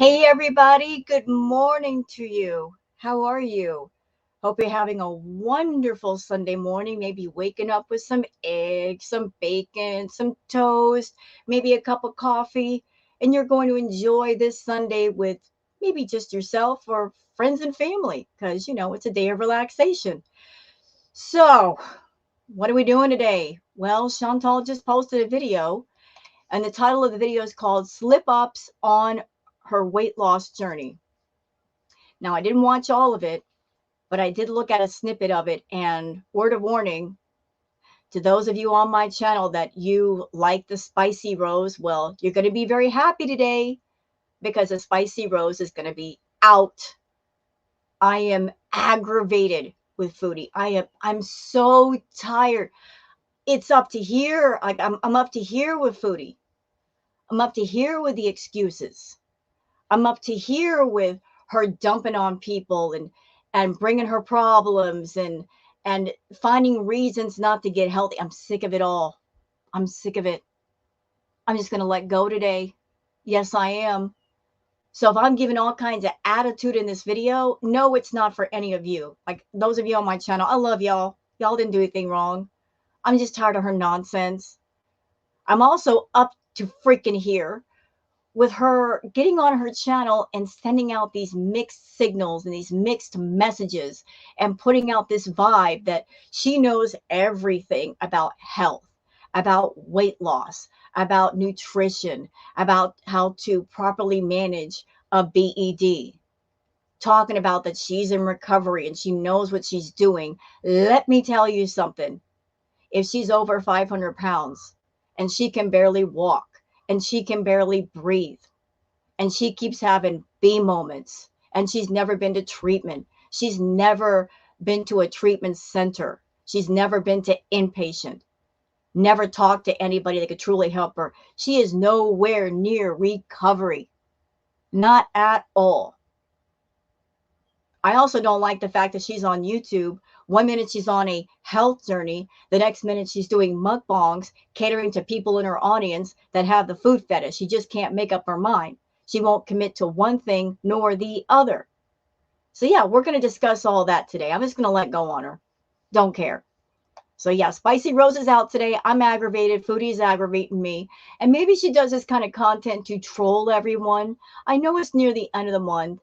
Hey everybody, good morning to you. How are you? Hope you're having a wonderful Sunday morning, maybe waking up with some eggs, some bacon, some toast, maybe a cup of coffee, and you're going to enjoy this Sunday with maybe just yourself or friends and family because it's a day of relaxation. So, what are we doing today? Well, Shantal just posted a video, and the title of the video is called Slip Ups on Her Weight Loss Journey. Now, I didn't watch all of it, but I did look at a snippet of it. And word of warning to those of you on my channel that you like the spicy rose, well, you're going to be very happy today because the spicy rose is going to be out. I am aggravated with foodie. I'm so tired. It's up to here. I'm up to here with foodie. I'm up to here with the excuses. I'm up to here with her dumping on people and bringing her problems and finding reasons not to get healthy. I'm sick of it all. I'm sick of it. I'm just going to let go today. Yes, I am. So if I'm giving all kinds of attitude in this video, no, it's not for any of you. Like those of you on my channel, I love y'all. Y'all didn't do anything wrong. I'm just tired of her nonsense. I'm also up to freaking here with her getting on her channel and sending out these mixed signals and these mixed messages and putting out this vibe that she knows everything about health, about weight loss, about nutrition, about how to properly manage a BED. Talking about that she's in recovery and she knows what she's doing. Let me tell you something. If she's over 500 pounds and she can barely walk and she can barely breathe, and she keeps having B moments, and she's never been to treatment. She's never been to a treatment center. She's never been to inpatient, never talked to anybody that could truly help her. She is nowhere near recovery. Not at all. I also don't like the fact that she's on YouTube. One minute she's on a health journey. The next minute she's doing mukbangs, catering to people in her audience that have the food fetish. She just can't make up her mind. She won't commit to one thing nor the other. So yeah, we're going to discuss all that today. I'm just going to let go on her. Don't care. So yeah, Spicy Rose is out today. I'm aggravated. Foodie's aggravating me. And maybe she does this kind of content to troll everyone. I know it's near the end of the month.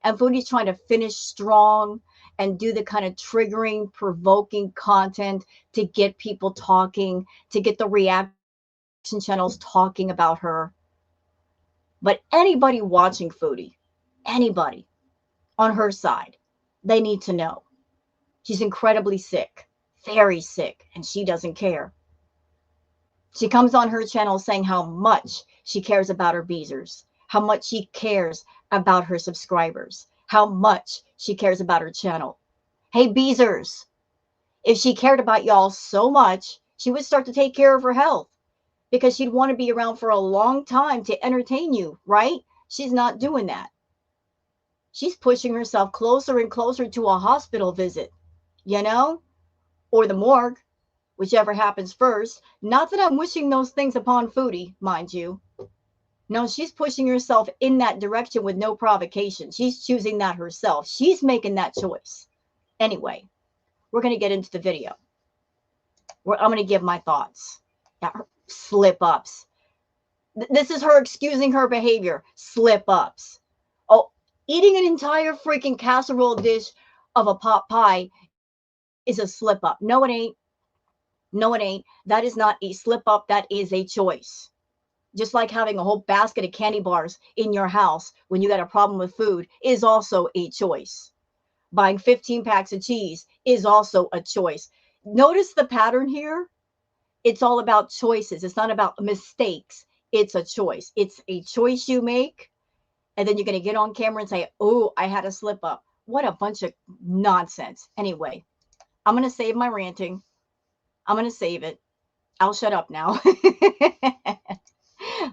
And Foodie's trying to finish strong and do the kind of triggering, provoking content to get people talking, to get the reaction channels talking about her. But anybody watching Foodie, anybody on her side, they need to know she's incredibly sick, very sick, and she doesn't care. She comes on her channel saying how much she cares about her beezers, how much she cares about her subscribers, how much she cares about her channel. Hey, beezers, if she cared about y'all so much, she would start to take care of her health because she'd want to be around for a long time to entertain you, right? She's not doing that. She's pushing herself closer and closer to a hospital visit, or the morgue, whichever happens first. Not that I'm wishing those things upon Foodie, mind you. No, she's pushing herself in that direction with no provocation. She's choosing that herself. She's making that choice. Anyway, we're going to get into the video. I'm going to give my thoughts. Slip-ups. This is her excusing her behavior. Slip-ups. Oh, eating an entire freaking casserole dish of a pot pie is a slip-up. No, it ain't. No, it ain't. That is not a slip-up. That is a choice. Just like having a whole basket of candy bars in your house when you got a problem with food is also a choice. Buying 15 packs of cheese is also a choice. Notice the pattern here. It's all about choices. It's not about mistakes. It's a choice. It's a choice you make. And then you're going to get on camera and say, oh, I had a slip up. What a bunch of nonsense. Anyway, I'm going to save my ranting. I'm going to save it. I'll shut up now.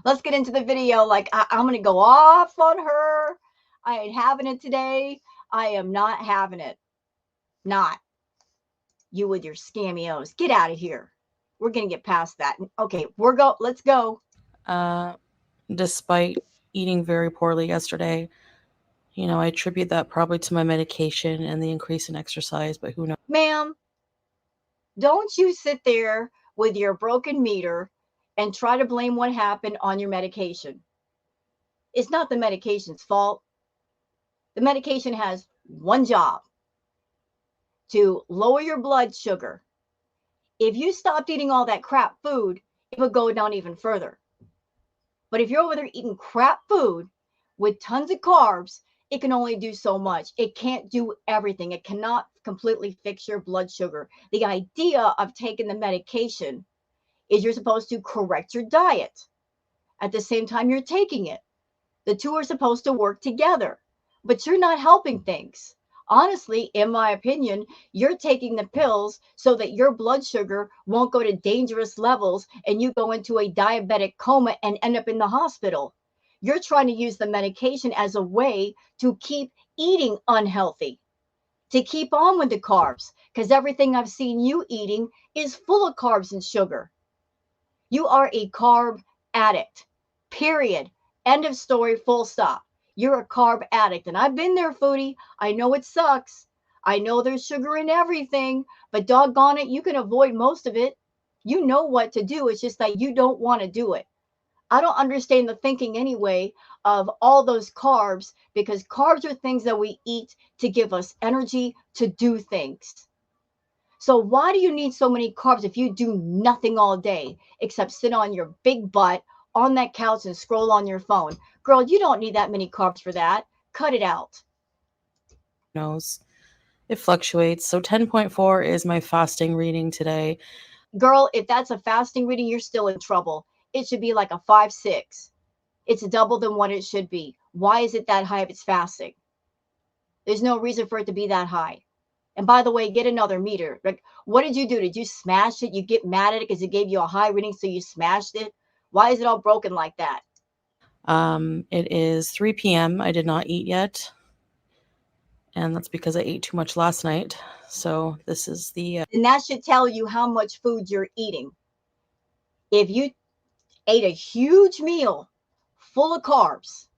Let's get into the video. Like, I'm going to go off on her. I ain't having it today. I am not having it. Not. You with your scameos. Get out of here. We're going to get past that. Okay, let's go. Despite eating very poorly yesterday. I attribute that probably to my medication and the increase in exercise, but who knows? Ma'am, don't you sit there with your broken meter and try to blame what happened on your medication. It's not the medication's fault. The medication has one job: to lower your blood sugar. If you stopped eating all that crap food, it would go down even further. But if you're over there eating crap food with tons of carbs, it can only do so much. It can't do everything. It cannot completely fix your blood sugar. The idea of taking the medication is you're supposed to correct your diet at the same time you're taking it. The two are supposed to work together, but you're not helping things. Honestly, in my opinion, you're taking the pills so that your blood sugar won't go to dangerous levels and you go into a diabetic coma and end up in the hospital. You're trying to use the medication as a way to keep eating unhealthy, to keep on with the carbs, because everything I've seen you eating is full of carbs and sugar. You are a carb addict, period. End of story, full stop. You're a carb addict. And I've been there, foodie. I know it sucks. I know there's sugar in everything, but doggone it, you can avoid most of it. You know what to do. It's just that you don't want to do it. I don't understand the thinking anyway of all those carbs, because carbs are things that we eat to give us energy to do things. So why do you need so many carbs if you do nothing all day except sit on your big butt on that couch and scroll on your phone? Girl, you don't need that many carbs for that. Cut it out. Who knows? It fluctuates. So 10.4 is my fasting reading today. Girl, if that's a fasting reading, you're still in trouble. It should be like a 5-6. It's double than what it should be. Why is it that high if it's fasting? There's no reason for it to be that high. And by the way, get another meter. Like, what did you do? Did you smash it? You get mad at it because it gave you a high reading, so you smashed it? Why is it all broken like that? It is 3 p.m. I did not eat yet, and that's because I ate too much last night. So this is the And that should tell you how much food you're eating. If you ate a huge meal full of carbs,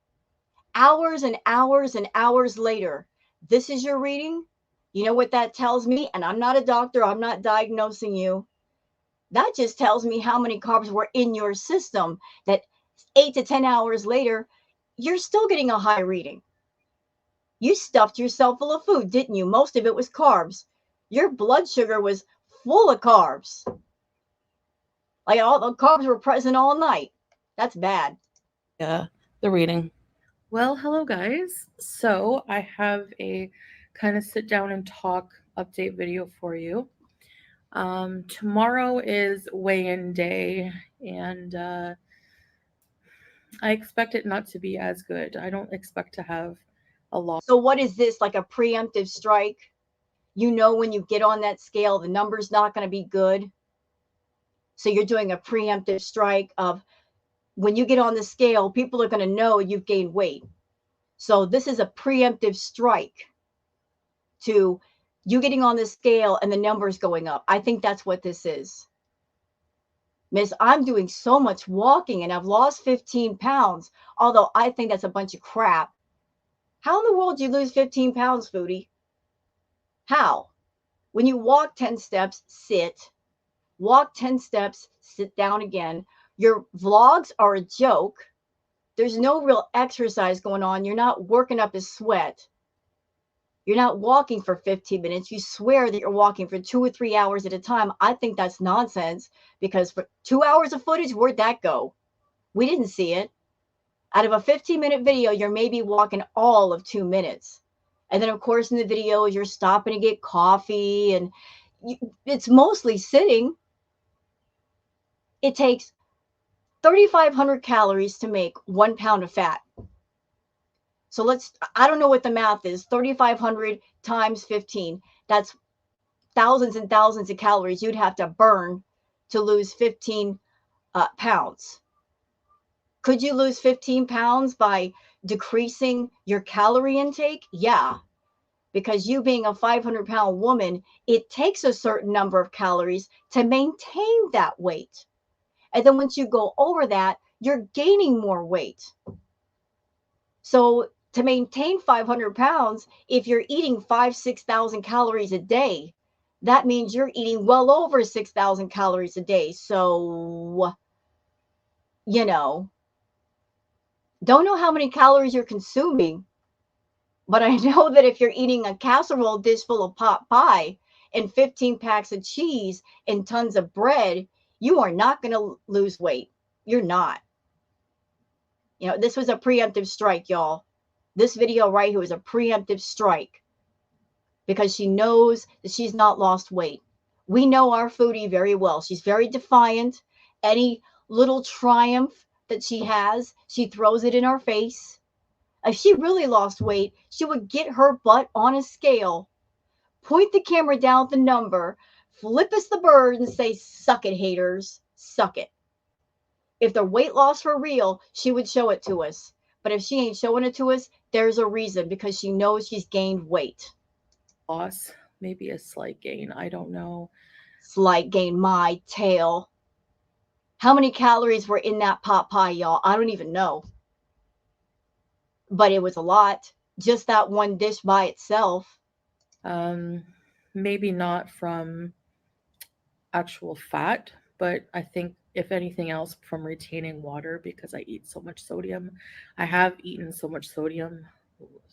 hours and hours and hours later, this is your reading. You know what that tells me? And I'm not a doctor, I'm not diagnosing you. That just tells me how many carbs were in your system, that 8 to 10 hours later, you're still getting a high reading. You stuffed yourself full of food, didn't you? Most of it was carbs. Your blood sugar was full of carbs. Like all the carbs were present all night. That's bad. the reading. Well, hello guys. So I have a kind of sit down and talk update video for you. Tomorrow is weigh-in day, and I expect it not to be as good. I don't expect to have a lot. So, what is this, like a preemptive strike? You know, when you get on that scale, the number's not going to be good. So, you're doing a preemptive strike of when you get on the scale, people are going to know you've gained weight. So, this is a preemptive strike to you getting on the scale and the numbers going up. I think that's what this is. Miss, I'm doing so much walking and I've lost 15 pounds, although I think that's a bunch of crap. How in the world do you lose 15 pounds, foodie? How? When you walk 10 steps, sit, walk 10 steps, sit down again. Your vlogs are a joke. There's no real exercise going on. You're not working up a sweat. You're not walking for 15 minutes. You swear that you're walking for 2 or 3 hours at a time. I think that's nonsense, because for 2 hours of footage, where'd that go? We didn't see it. Out of a 15-minute video, you're maybe walking all of 2 minutes. And then, of course, in the video, you're stopping to get coffee, and it's mostly sitting. It takes 3,500 calories to make 1 pound of fat. So I don't know what the math is. 3,500 times 15. That's thousands and thousands of calories you'd have to burn to lose 15 pounds. Could you lose 15 pounds by decreasing your calorie intake? Yeah, because you being a 500-pound woman, it takes a certain number of calories to maintain that weight. And then once you go over that, you're gaining more weight. So to maintain 500 pounds, if you're eating 6,000 calories a day, that means you're eating well over 6,000 calories a day. So, you know, don't know how many calories you're consuming, but I know that if you're eating a casserole dish full of pot pie and 15 packs of cheese and tons of bread, you are not going to lose weight. You're not. This was a preemptive strike, y'all. This video right here was a preemptive strike because she knows that she's not lost weight. We know our foodie very well. She's very defiant. Any little triumph that she has, she throws it in our face. If she really lost weight, she would get her butt on a scale, point the camera down at the number, flip us the bird, and say, "Suck it, haters. Suck it." If the weight loss for real, she would show it to us. But if she ain't showing it to us, there's a reason, because she knows she's gained weight. Loss, maybe a slight gain. I don't know. Slight gain, my tail. How many calories were in that pot pie, y'all? I don't even know. But it was a lot. Just that one dish by itself. Maybe not from actual fat, but I think if anything else from retaining water because I eat so much sodium. I have eaten so much sodium,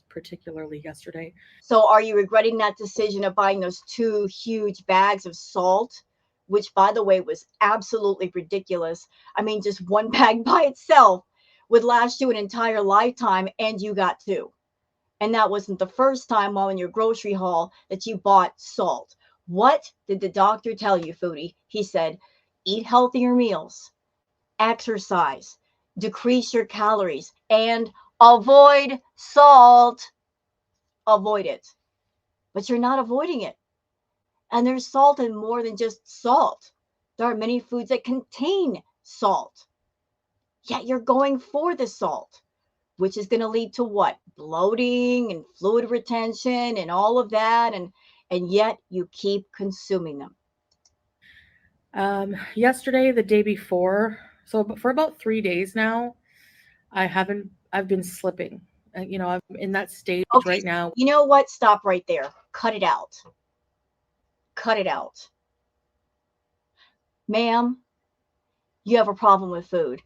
particularly yesterday. So are you regretting that decision of buying those 2 huge bags of salt, which, by the way, was absolutely ridiculous? I mean, just one bag by itself would last you an entire lifetime, and you got 2. And that wasn't the first time while in your grocery haul that you bought salt. What did the doctor tell you, foodie? He said, eat healthier meals, exercise, decrease your calories, and avoid salt. Avoid it. But you're not avoiding it. And there's salt in more than just salt. There are many foods that contain salt. Yet you're going for the salt, which is going to lead to what? Bloating and fluid retention and all of that. And yet you keep consuming them. Yesterday, the day before, so for about 3 days now, I've been slipping. I'm in that stage Okay, right now. you know what? Stop right there. Cut it out. Cut it out. Ma'am, you have a problem with food.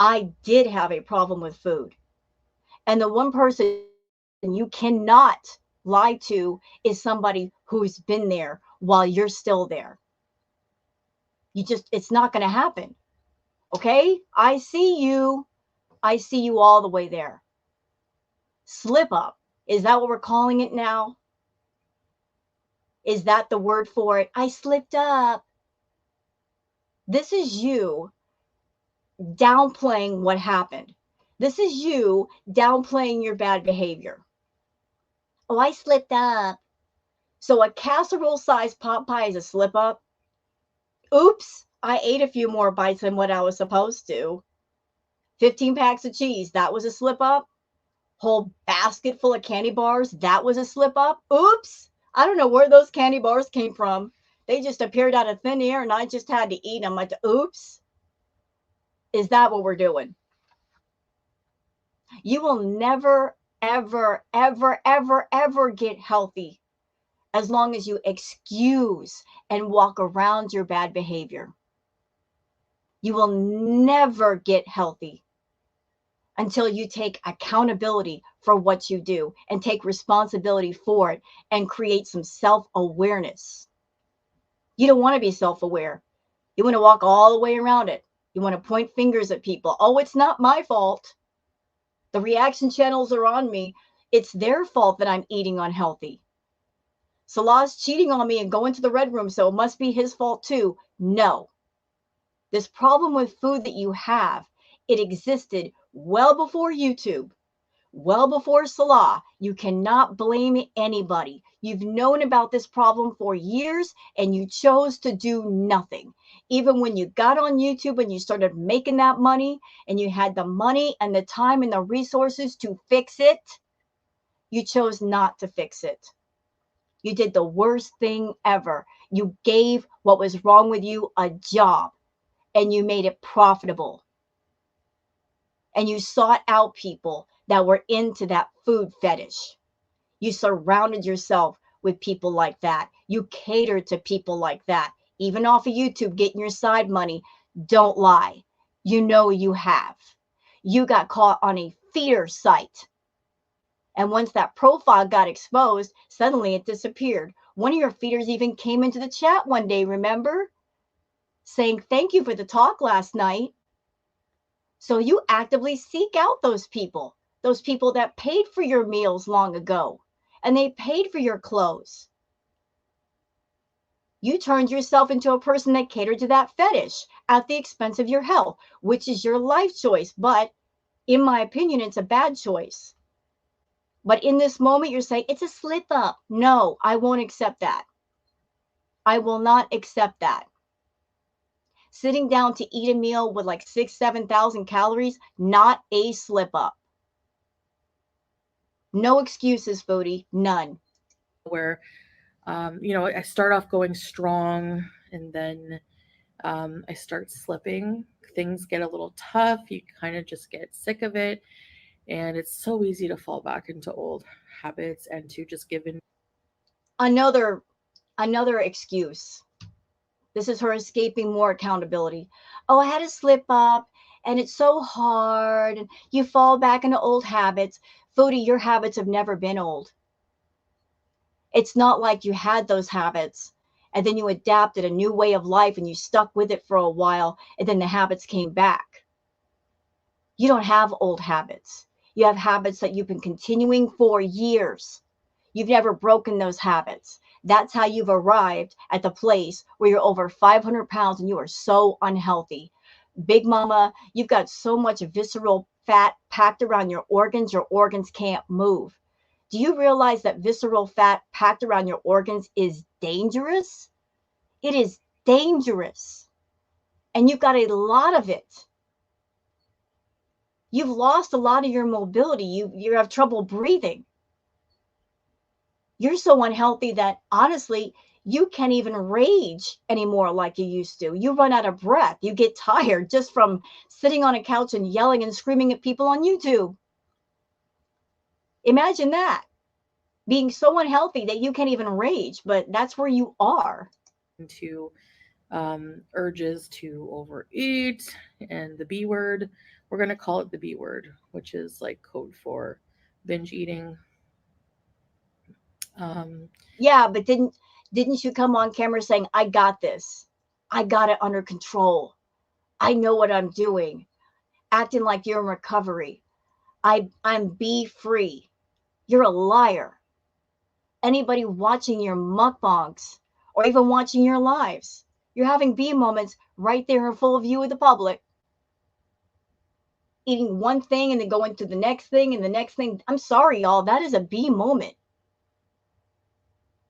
I did have a problem with food. And the one person you cannot lie to is somebody who's been there while you're still there. It's not going to happen. Okay? I see you. I see you all the way there. Slip up. Is that what we're calling it now? Is that the word for it? I slipped up. This is you downplaying what happened. This is you downplaying your bad behavior. Oh, I slipped up. So a casserole sized pot pie is a slip up? Oops, I ate a few more bites than what I was supposed to. 15 packs of cheese, that was a slip up. Whole basket full of candy bars, that was a slip up. Oops, I don't know where those candy bars came from. They just appeared out of thin air and I just had to eat them. Like, oops. Is that what we're doing? You will never, ever, ever, ever, ever get healthy as long as you excuse and walk around your bad behavior. You will never get healthy until you take accountability for what you do and take responsibility for it and create some self-awareness. You don't want to be self-aware. You want to walk all the way around it. You want to point fingers at people. Oh, it's not my fault. The reaction channels are on me. It's their fault that I'm eating unhealthy. Salah's cheating on me and going to the red room, so it must be his fault too. No. This problem with food that you have, it existed well before YouTube, well before Salah. You cannot blame anybody. You've known about this problem for years and you chose to do nothing. Even when you got on YouTube and you started making that money and you had the money and the time and the resources to fix it, you chose not to fix it. You did the worst thing ever. You gave what was wrong with you a job and you made it profitable. and you sought out people that were into that food fetish. You surrounded yourself with people like that. You catered to people like that. Even off of YouTube, getting your side money. Don't lie. You know you have. You got caught on a feeder site. And once that profile got exposed, suddenly it disappeared. One of your feeders even came into the chat one day, remember? Saying thank you for the talk last night. So you actively seek out those people that paid for your meals long ago, and they paid for your clothes. You turned yourself into a person that catered to that fetish at the expense of your health, which is your life choice. But in my opinion, it's a bad choice. But in this moment, you're saying it's a slip up. No, I won't accept that. I will not accept that. Sitting down to eat a meal with like 6,000, 7,000 calories, not a slip up. No excuses, Fraudy, none. Where, I start off going strong and then I start slipping. Things get a little tough. You kind of just get sick of it. And it's so easy to fall back into old habits and to just give in. Another excuse. This is her escaping more accountability. Oh, I had a slip up and it's so hard. And you fall back into old habits. Fraudy, your habits have never been old. It's not like you had those habits and then you adapted a new way of life and you stuck with it for a while and then the habits came back. You don't have old habits. You have habits that you've been continuing for years. You've never broken those habits. That's how you've arrived at the place where you're over 500 pounds and you are so unhealthy. Big Mama, you've got so much visceral fat packed around your organs can't move. Do you realize that visceral fat packed around your organs is dangerous? It is dangerous. And you've got a lot of it. You've lost a lot of your mobility. You have trouble breathing. You're so unhealthy that honestly, you can't even rage anymore like you used to. You run out of breath. You get tired just from sitting on a couch and yelling and screaming at people on YouTube. Imagine that, being so unhealthy that you can't even rage, but that's where you are. To urges to overeat and the B word. We're going to call it the B word, which is like code for binge eating. Yeah, but didn't you come on camera saying, I got this. I got it under control. I know what I'm doing. Acting like you're in recovery. I'm be free. You're a liar. Anybody watching your mukbangs or even watching your lives, you're having B moments right there in full view of the public. Eating one thing and then going to the next thing and the next thing. I'm sorry, y'all. That is a B moment.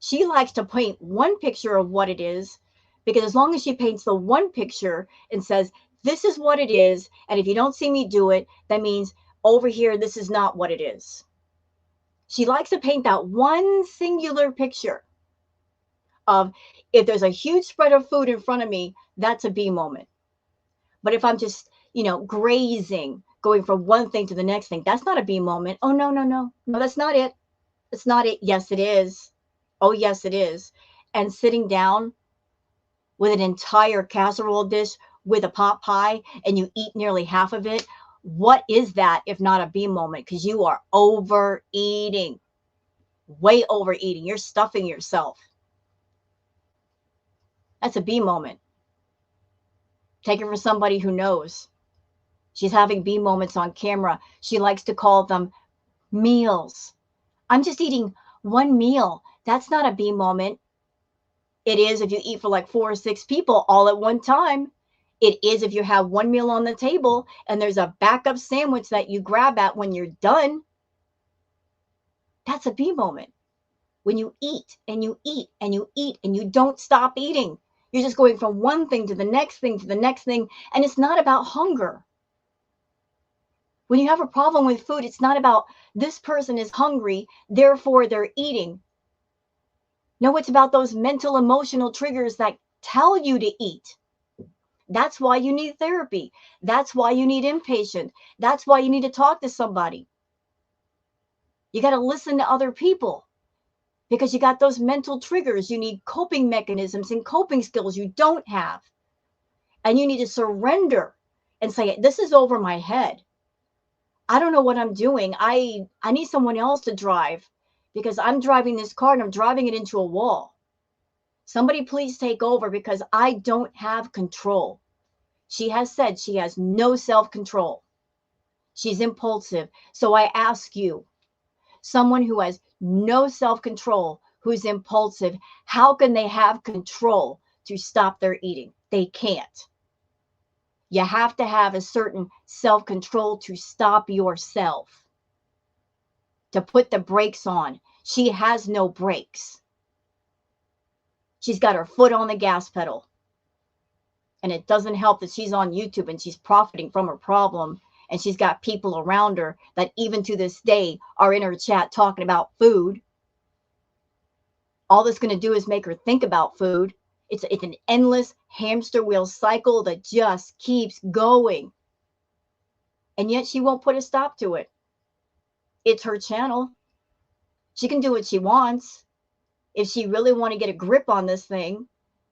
She likes to paint one picture of what it is, because as long as she paints the one picture and says, this is what it is, and if you don't see me do it, that means over here, this is not what it is. She likes to paint that one singular picture of, if there's a huge spread of food in front of me, that's a B moment. But if I'm just, grazing, going from one thing to the next thing, that's not a B moment. Oh, no, that's not it. It's not it. Yes, it is. Oh, yes, it is. And sitting down with an entire casserole dish with a pot pie and you eat nearly half of it, what is that if not a B moment? Because you are overeating, way overeating. You're stuffing yourself. That's a B moment. Take it from somebody who knows. She's having B moments on camera. She likes to call them meals. I'm just eating one meal. That's not a B moment. It is if you eat for like 4 or 6 people all at one time. It is if you have one meal on the table and there's a backup sandwich that you grab at when you're done. That's a B moment. When you eat and you eat and you eat and you don't stop eating. You're just going from one thing to the next thing to the next thing. And it's not about hunger. When you have a problem with food, it's not about this person is hungry, therefore they're eating. No, it's about those mental, emotional triggers that tell you to eat. That's why you need therapy. That's why you need inpatient. That's why you need to talk to somebody. You got to listen to other people because you got those mental triggers. You need coping mechanisms and coping skills you don't have. And you need to surrender and say, this is over my head. I don't know what I'm doing. I need someone else to drive because I'm driving this car and I'm driving it into a wall. Somebody please take over because I don't have control. She has said she has no self-control. She's impulsive. So I ask you, someone who has no self-control, who's impulsive, how can they have control to stop their eating? They can't. You have to have a certain self-control to stop yourself, to put the brakes on. She has no brakes. She's got her foot on the gas pedal. And it doesn't help that she's on YouTube and she's profiting from her problem. And she's got people around her that even to this day are in her chat talking about food. All that's going to do is make her think about food. It's an endless hamster wheel cycle that just keeps going. And yet she won't put a stop to it. It's her channel. She can do what she wants. If she really want to get a grip on this thing,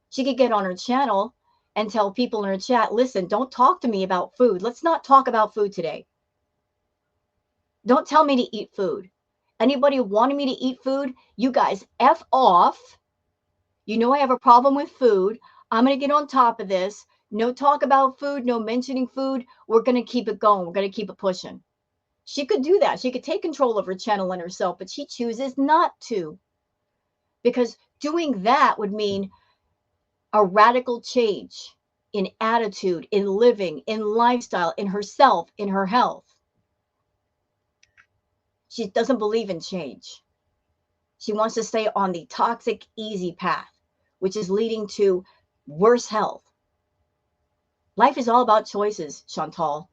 she could get on her channel and tell people in her chat, listen, don't talk to me about food. Let's not talk about food today. Don't tell me to eat food. Anybody wanting me to eat food, you guys F off. You know I have a problem with food. I'm going to get on top of this. No talk about food, no mentioning food. We're going to keep it going. We're going to keep it pushing. She could do that. She could take control of her channel and herself, but she chooses not to. Because doing that would mean a radical change in attitude, in living, in lifestyle, in herself, in her health. She doesn't believe in change. She wants to stay on the toxic, easy path, which is leading to worse health. Life is all about choices, Shantal.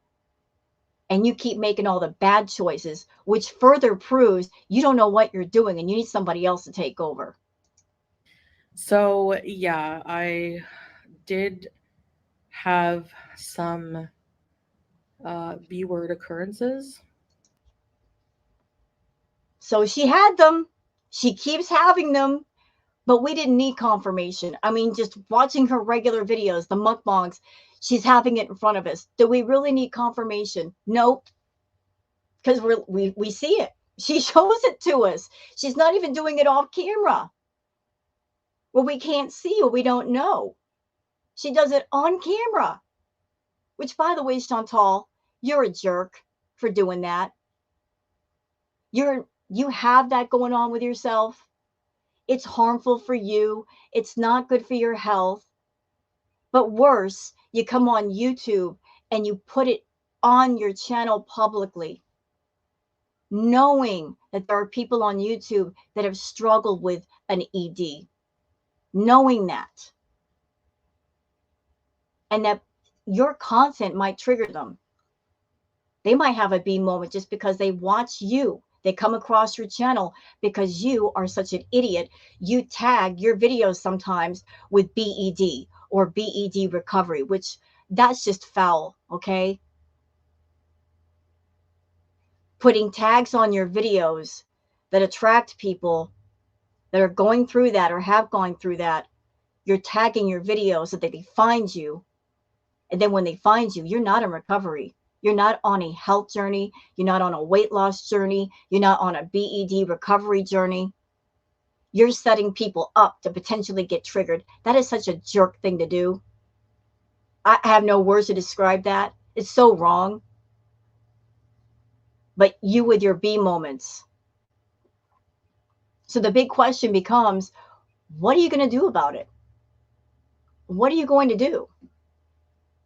And you keep making all the bad choices, which further proves you don't know what you're doing and you need somebody else to take over. So, yeah, I did have some B word occurrences. So she had them. She keeps having them. But we didn't need confirmation. I mean, just watching her regular videos, the mukbangs, she's having it in front of us. Do we really need confirmation? Nope. Because we see it. She shows it to us. She's not even doing it off camera. Well, we can't see or we don't know. She does it on camera. Which, by the way, Shantal, you're a jerk for doing that. You have that going on with yourself. It's harmful for you. It's not good for your health. But worse, you come on YouTube and you put it on your channel publicly, knowing that there are people on YouTube that have struggled with an ED, knowing that, and that your content might trigger them. They might have a B moment just because they watch you. They come across your channel because you are such an idiot. You tag your videos sometimes with BED or BED recovery, which that's just foul, okay? Putting tags on your videos that attract people that are going through that or have gone through that. You're tagging your videos so that they find you. And then when they find you, you're not in recovery. You're not on a health journey. You're not on a weight loss journey. You're not on a BED recovery journey. You're setting people up to potentially get triggered. That is such a jerk thing to do. I have no words to describe that. It's so wrong. But you with your B moments. So the big question becomes, what are you going to do about it? What are you going to do?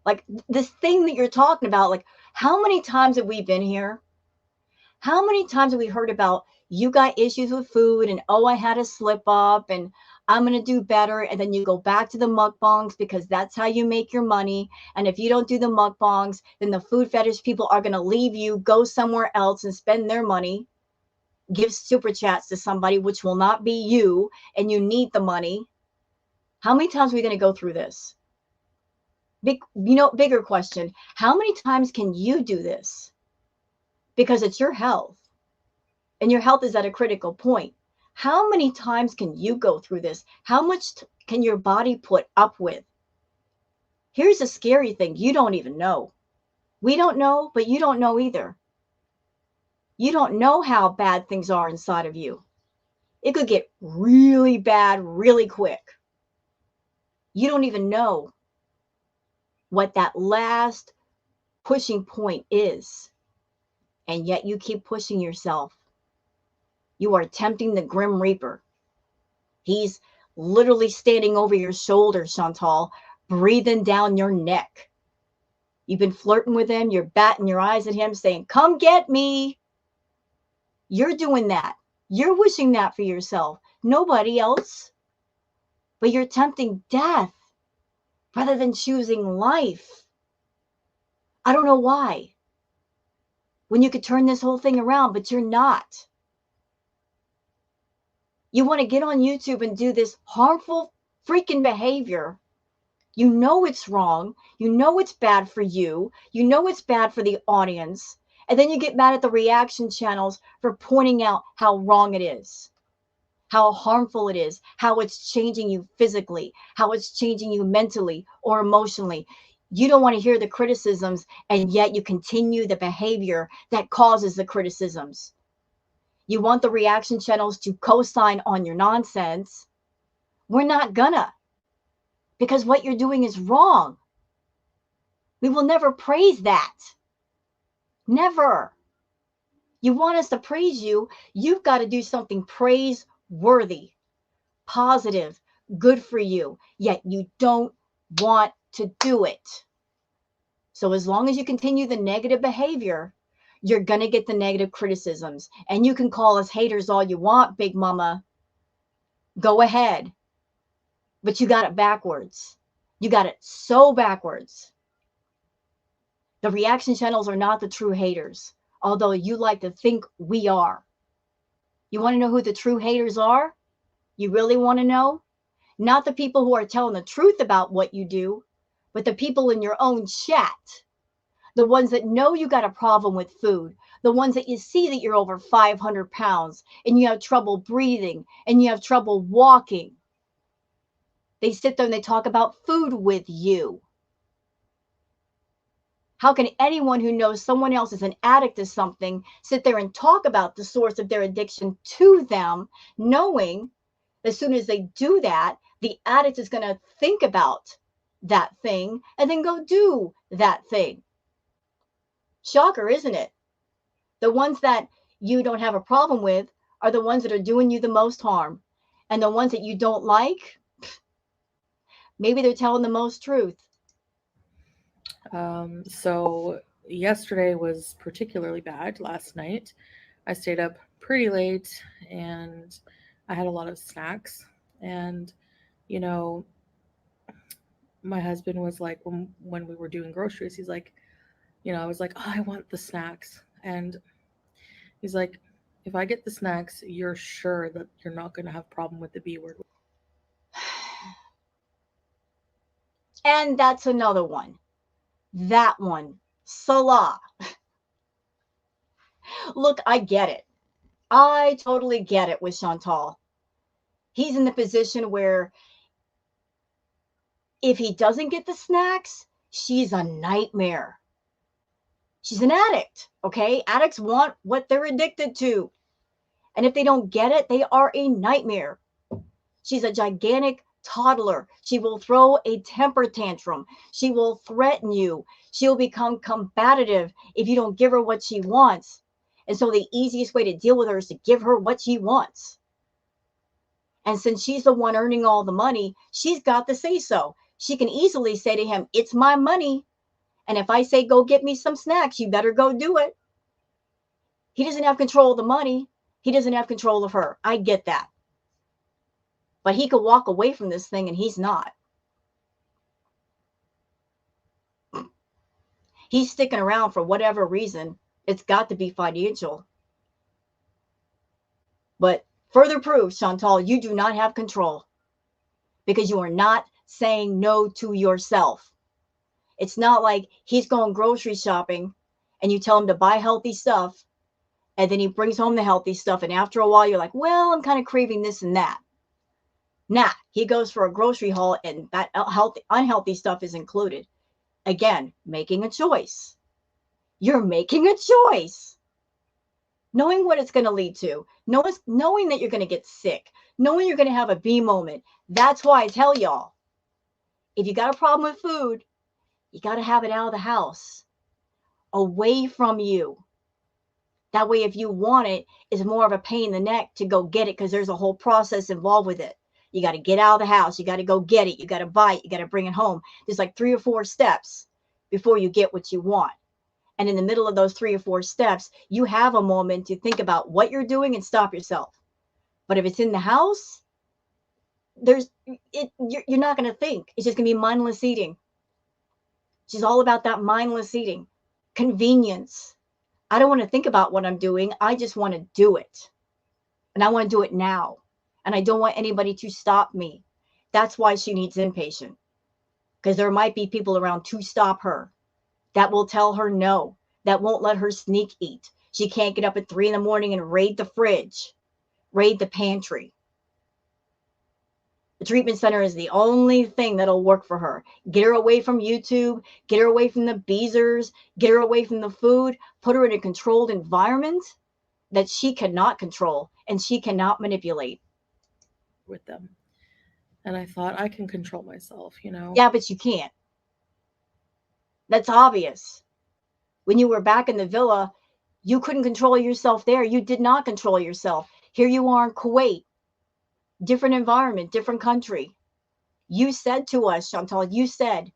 Like this thing that you're talking about, like how many times have we been here? How many times have we heard about you got issues with food and oh, I had a slip up and I'm going to do better. And then you go back to the mukbangs because that's how you make your money. And if you don't do the mukbangs, then the food fetish people are going to leave you, go somewhere else and spend their money, give super chats to somebody, which will not be you. And you need the money. How many times are we going to go through this? Bigger question. How many times can you do this? Because it's your health, and your health is at a critical point. How many times can you go through this? How much can your body put up with? Here's a scary thing. You don't even know. We don't know, but you don't know either. You don't know how bad things are inside of you. It could get really bad really quick. You don't even know what that last pushing point is. And yet you keep pushing yourself. You are tempting the Grim Reaper. He's literally standing over your shoulders, Shantal, breathing down your neck. You've been flirting with him. You're batting your eyes at him, saying, come get me. You're doing that. You're wishing that for yourself. Nobody else. But you're tempting death rather than choosing life. I don't know why. When you could turn this whole thing around, but you're not. You want to get on YouTube and do this harmful freaking behavior. You know it's wrong. You know it's bad for you. You know it's bad for the audience. And then you get mad at the reaction channels for pointing out how wrong it is, how harmful it is, how it's changing you physically, how it's changing you mentally or emotionally. You don't want to hear the criticisms, and yet you continue the behavior that causes the criticisms. You want the reaction channels to co-sign on your nonsense. We're not gonna, because what you're doing is wrong. We will never praise that. Never. You want us to praise you, you've got to do something praiseworthy, positive, good for you, yet you don't want to do it. So as long as you continue the negative behavior, you're going to get the negative criticisms. And you can call us haters all you want, Big Mama. Go ahead. But you got it backwards. You got it so backwards. The reaction channels are not the true haters, although you like to think we are. You want to know who the true haters are? You really want to know? Not the people who are telling the truth about what you do, but the people in your own chat. The ones that know you got a problem with food. The ones that you see that you're over 500 pounds and you have trouble breathing and you have trouble walking. They sit there and they talk about food with you. How can anyone who knows someone else is an addict to something sit there and talk about the source of their addiction to them, knowing as soon as they do that, the addict is going to think about that thing and then go do that thing? Shocker, isn't it? The ones that you don't have a problem with are the ones that are doing you the most harm. And the ones that you don't like, maybe they're telling the most truth. So yesterday was particularly bad. Last night, I stayed up pretty late and I had a lot of snacks. And, you know, my husband was like, when we were doing groceries, he's like, I was like, oh, I want the snacks. And he's like, if I get the snacks, you're sure that you're not going to have a problem with the B word. And that's another one. That one. Salah. Look, I get it. I totally get it with Shantal. He's in the position where if he doesn't get the snacks, she's a nightmare. She's an addict, okay? Addicts want what they're addicted to. And if they don't get it, they are a nightmare. She's a gigantic toddler. She will throw a temper tantrum. She will threaten you. She'll become combative if you don't give her what she wants. And so the easiest way to deal with her is to give her what she wants. And since she's the one earning all the money, she's got the say so. She can easily say to him, it's my money. And if I say, go get me some snacks, you better go do it. He doesn't have control of the money. He doesn't have control of her. I get that. But he could walk away from this thing and he's not. He's sticking around for whatever reason. It's got to be financial. But further proof, Shantal, you do not have control because you are not saying no to yourself. It's not like he's going grocery shopping and you tell him to buy healthy stuff and then he brings home the healthy stuff. And after a while, you're like, well, I'm kind of craving this and that. Nah, he goes for a grocery haul and that unhealthy stuff is included. Again, making a choice. You're making a choice. Knowing what it's going to lead to, knowing that you're going to get sick, knowing you're going to have a B moment. That's why I tell y'all, if you got a problem with food, you got to have it out of the house, away from you. That way, if you want it, it's more of a pain in the neck to go get it because there's a whole process involved with it. You got to get out of the house. You got to go get it. You got to buy it. You got to bring it home. There's like 3 or 4 steps before you get what you want. And in the middle of those 3 or 4 steps, you have a moment to think about what you're doing and stop yourself. But if it's in the house, you're not going to think. It's just going to be mindless eating. It's just all about that mindless eating. Convenience. I don't want to think about what I'm doing. I just want to do it. And I want to do it now. And I don't want anybody to stop me. That's why she needs inpatient. Because there might be people around to stop her that will tell her no, that won't let her sneak eat. She can't get up at 3 a.m. and raid the fridge, raid the pantry. The treatment center is the only thing that'll work for her. Get her away from YouTube, get her away from the beezers, get her away from the food, put her in a controlled environment that she cannot control and she cannot manipulate. With them. And I thought, I can control myself, you know? Yeah, but you can't. That's obvious. When you were back in the villa, you couldn't control yourself there. You did not control yourself. Here you are in Kuwait, different environment, different country. You said to us, Shantal, you said,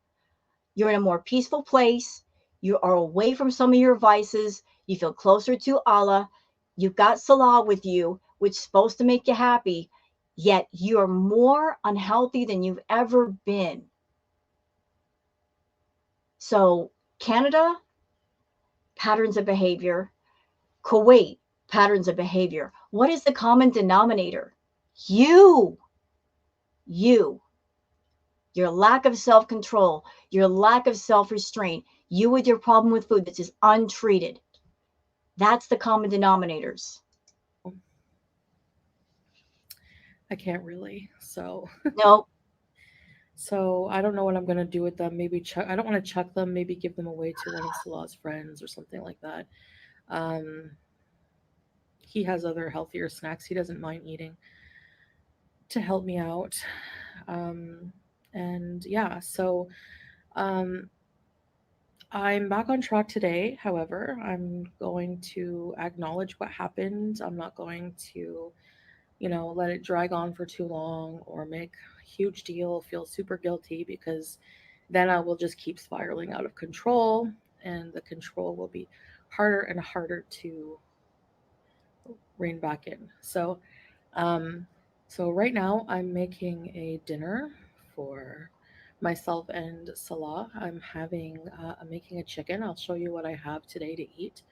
you're in a more peaceful place. You are away from some of your vices. You feel closer to Allah. You've got Salah with you, which is supposed to make you happy. Yet you're more unhealthy than you've ever been. So Canada, patterns of behavior. Kuwait, patterns of behavior. What is the common denominator? You. Your lack of self-control, your lack of self-restraint, you with your problem with food that's just untreated. That's the common denominators. I can't really. So No. So I don't know what I'm gonna do with them. Maybe I don't want to chuck them. Maybe give them away to one of Salah's friends or something like that. Um, he has other healthier snacks he doesn't mind eating to help me out. Um, and yeah, so um, I'm back on track today. However, I'm going to acknowledge what happened. I'm not going to, let it drag on for too long or make a huge deal, feel super guilty, because then I will just keep spiraling out of control, and the control will be harder and harder to rein back in. Um, so right now I'm making a dinner for myself and Salah. I'm making a chicken. I'll show you what I have today to eat.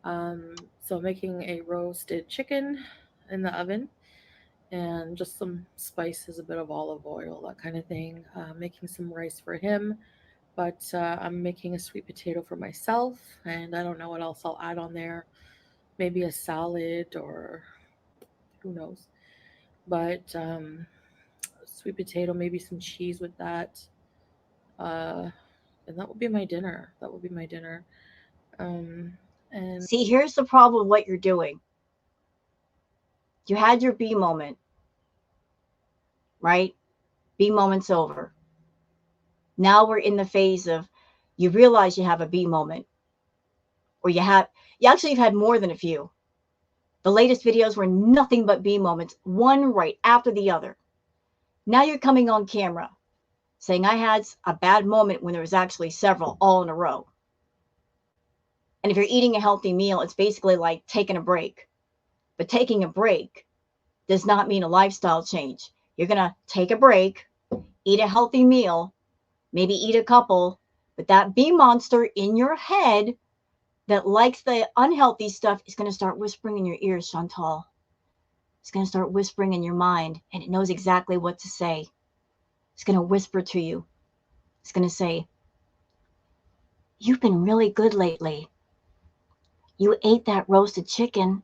So I'm making a roasted chicken in the oven and just some spices, a bit of olive oil, that kind of thing. Making some rice for him, but I'm making a sweet potato for myself, and I don't know what else I'll add on there. Maybe a salad, or who knows. But sweet potato, maybe some cheese with that, uh, and that will be my dinner. That will be my dinner. Um, and See, here's the problem what you're doing. You had your B moment, right? B moment's over. Now we're in the phase of you realize you have a B moment, or you actually have had more than a few. The latest videos were nothing but B moments, one right after the other. Now you're coming on camera saying I had a bad moment when there was actually several all in a row. And if you're eating a healthy meal, it's basically like taking a break. But taking a break does not mean a lifestyle change. You're going to take a break, eat a healthy meal, maybe eat a couple, but that bee monster in your head that likes the unhealthy stuff is going to start whispering in your ears, Shantal. It's going to start whispering in your mind, and it knows exactly what to say. It's going to whisper to you. It's going to say, you've been really good lately. You ate that roasted chicken.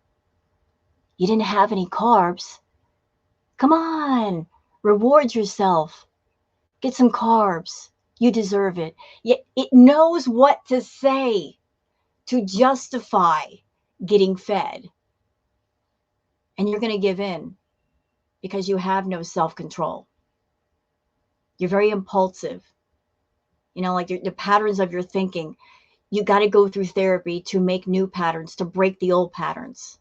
You didn't have any carbs. Come on, reward yourself. Get some carbs. You deserve it. It knows what to say to justify getting fed. And you're going to give in because you have no self-control. You're very impulsive. Like the patterns of your thinking. You got to go through therapy to make new patterns, to break the old patterns.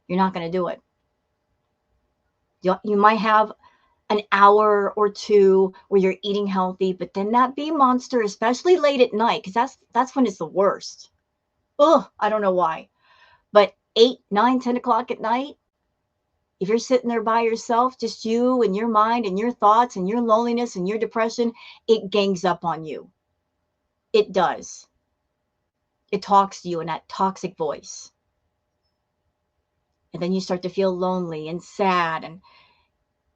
You're not going to do it. You might have an hour or two where you're eating healthy, but then that bee monster, especially late at night, because that's when it's the worst. Ugh, I don't know why. But 8, 9, 10 o'clock at night, if you're sitting there by yourself, just you and your mind and your thoughts and your loneliness and your depression, it gangs up on you. It does. It talks to you in that toxic voice. And then you start to feel lonely and sad, and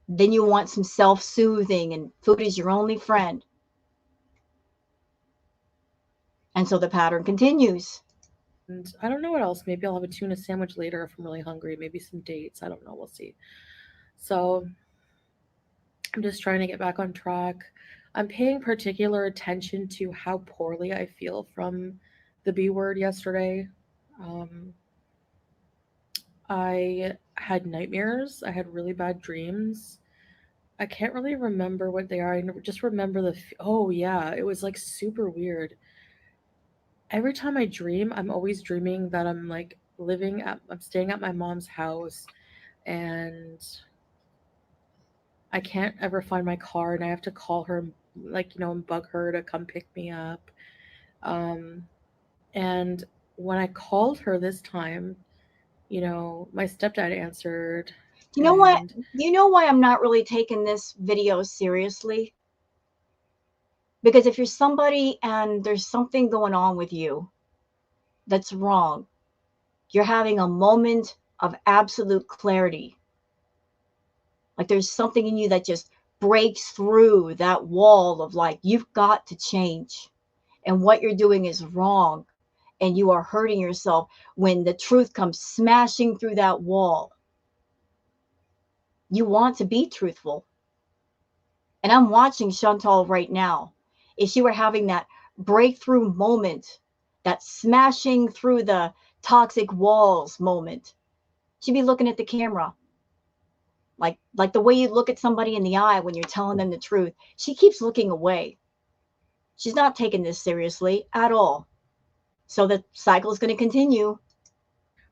then you want some self-soothing, and food is your only friend. And so the pattern continues. And I don't know what else. Maybe I'll have a tuna sandwich later if I'm really hungry. Maybe some dates. I don't know. We'll see. So I'm just trying to get back on track. I'm paying particular attention to how poorly I feel from the B word yesterday. Um, I had nightmares. I had really bad dreams. I can't really remember what they are. Just remember oh yeah, it was like super weird. Every time I dream, I'm always dreaming that I'm staying at my mom's house, and I can't ever find my car, and I have to call her, and bug her to come pick me up. Um, and when I called her this time, my stepdad answered, You know what? and You know why I'm not really taking this video seriously? Because if you're somebody and there's something going on with you that's wrong, you're having a moment of absolute clarity. Like there's something in you that just breaks through that wall of like, you've got to change. And what you're doing is wrong. And you are hurting yourself when the truth comes smashing through that wall. You want to be truthful. And I'm watching Shantal right now. If she were having that breakthrough moment, that smashing through the toxic walls moment, she'd be looking at the camera. Like the way you look at somebody in the eye when you're telling them the truth. She keeps looking away. She's not taking this seriously at all. So the cycle is going to continue.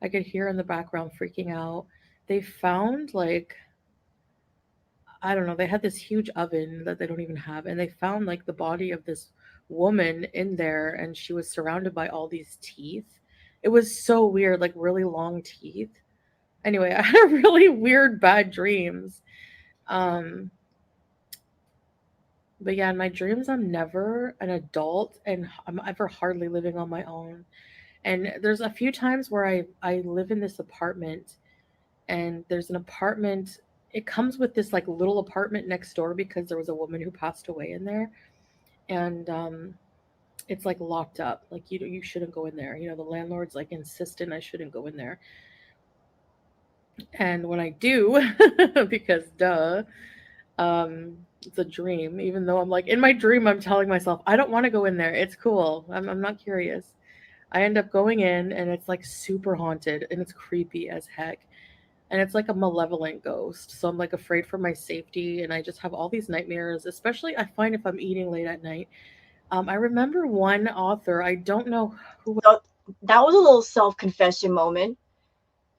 I could hear in the background freaking out. They found I don't know, they had this huge oven that they don't even have, and they found the body of this woman in there, and she was surrounded by all these teeth. It was so weird, like really long teeth. Anyway, I had a really weird bad dreams. Um but yeah, in my dreams I'm never an adult, and I'm ever hardly living on my own. And there's a few times where I live in this apartment, and there's an apartment, it comes with this little apartment next door because there was a woman who passed away in there. And it's locked up, you shouldn't go in there, the landlord's insistent I shouldn't go in there. And when I do, because duh, it's a dream, even though I'm in my dream I'm telling myself I don't want to go in there, it's cool, I'm not curious. I end up going in, and it's super haunted, and it's creepy as heck, and it's a malevolent ghost. So I'm afraid for my safety, and I just have all these nightmares. Especially, I find if I'm eating late at night. I remember one author. I don't know who. So that was a little self-confession moment.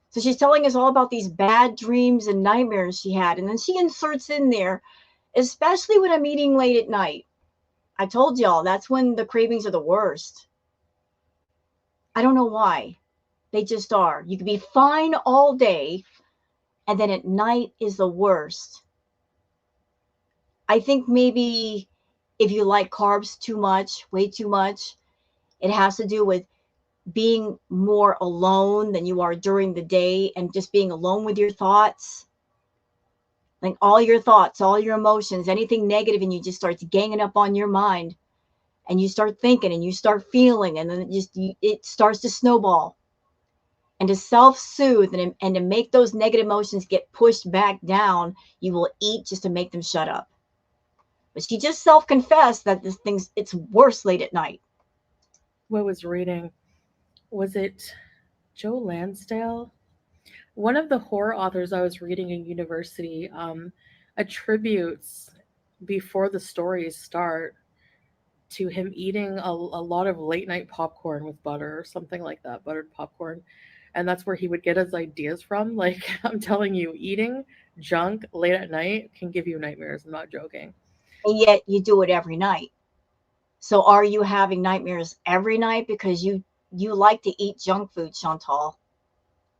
So she's telling us all about these bad dreams and nightmares she had. And then she inserts in there, especially when I'm eating late at night. I told y'all that's when the cravings are the worst. I don't know why. They just are. You can be fine all day, and then at night is the worst. I think maybe if you like carbs too much, way too much, it has to do with being more alone than you are during the day, and just being alone with your thoughts. Like all your thoughts, all your emotions, anything negative in you just starts ganging up on your mind. and you start thinking and you start feeling, and then it starts to snowball. And to self-soothe and to make those negative emotions get pushed back down, you will eat just to make them shut up. But she just self-confessed that this thing's it's worse late at night. What was reading? Was it Joe Lansdale? One of the horror authors I was reading in university attributes before the stories start to him eating a lot of late night popcorn with butter or something like that, buttered popcorn. And that's where he would get his ideas from. Like, I'm telling you, eating junk late at night can give you nightmares. I'm not joking. And yet you do it every night. So are you having nightmares every night because you like to eat junk food, Chantal,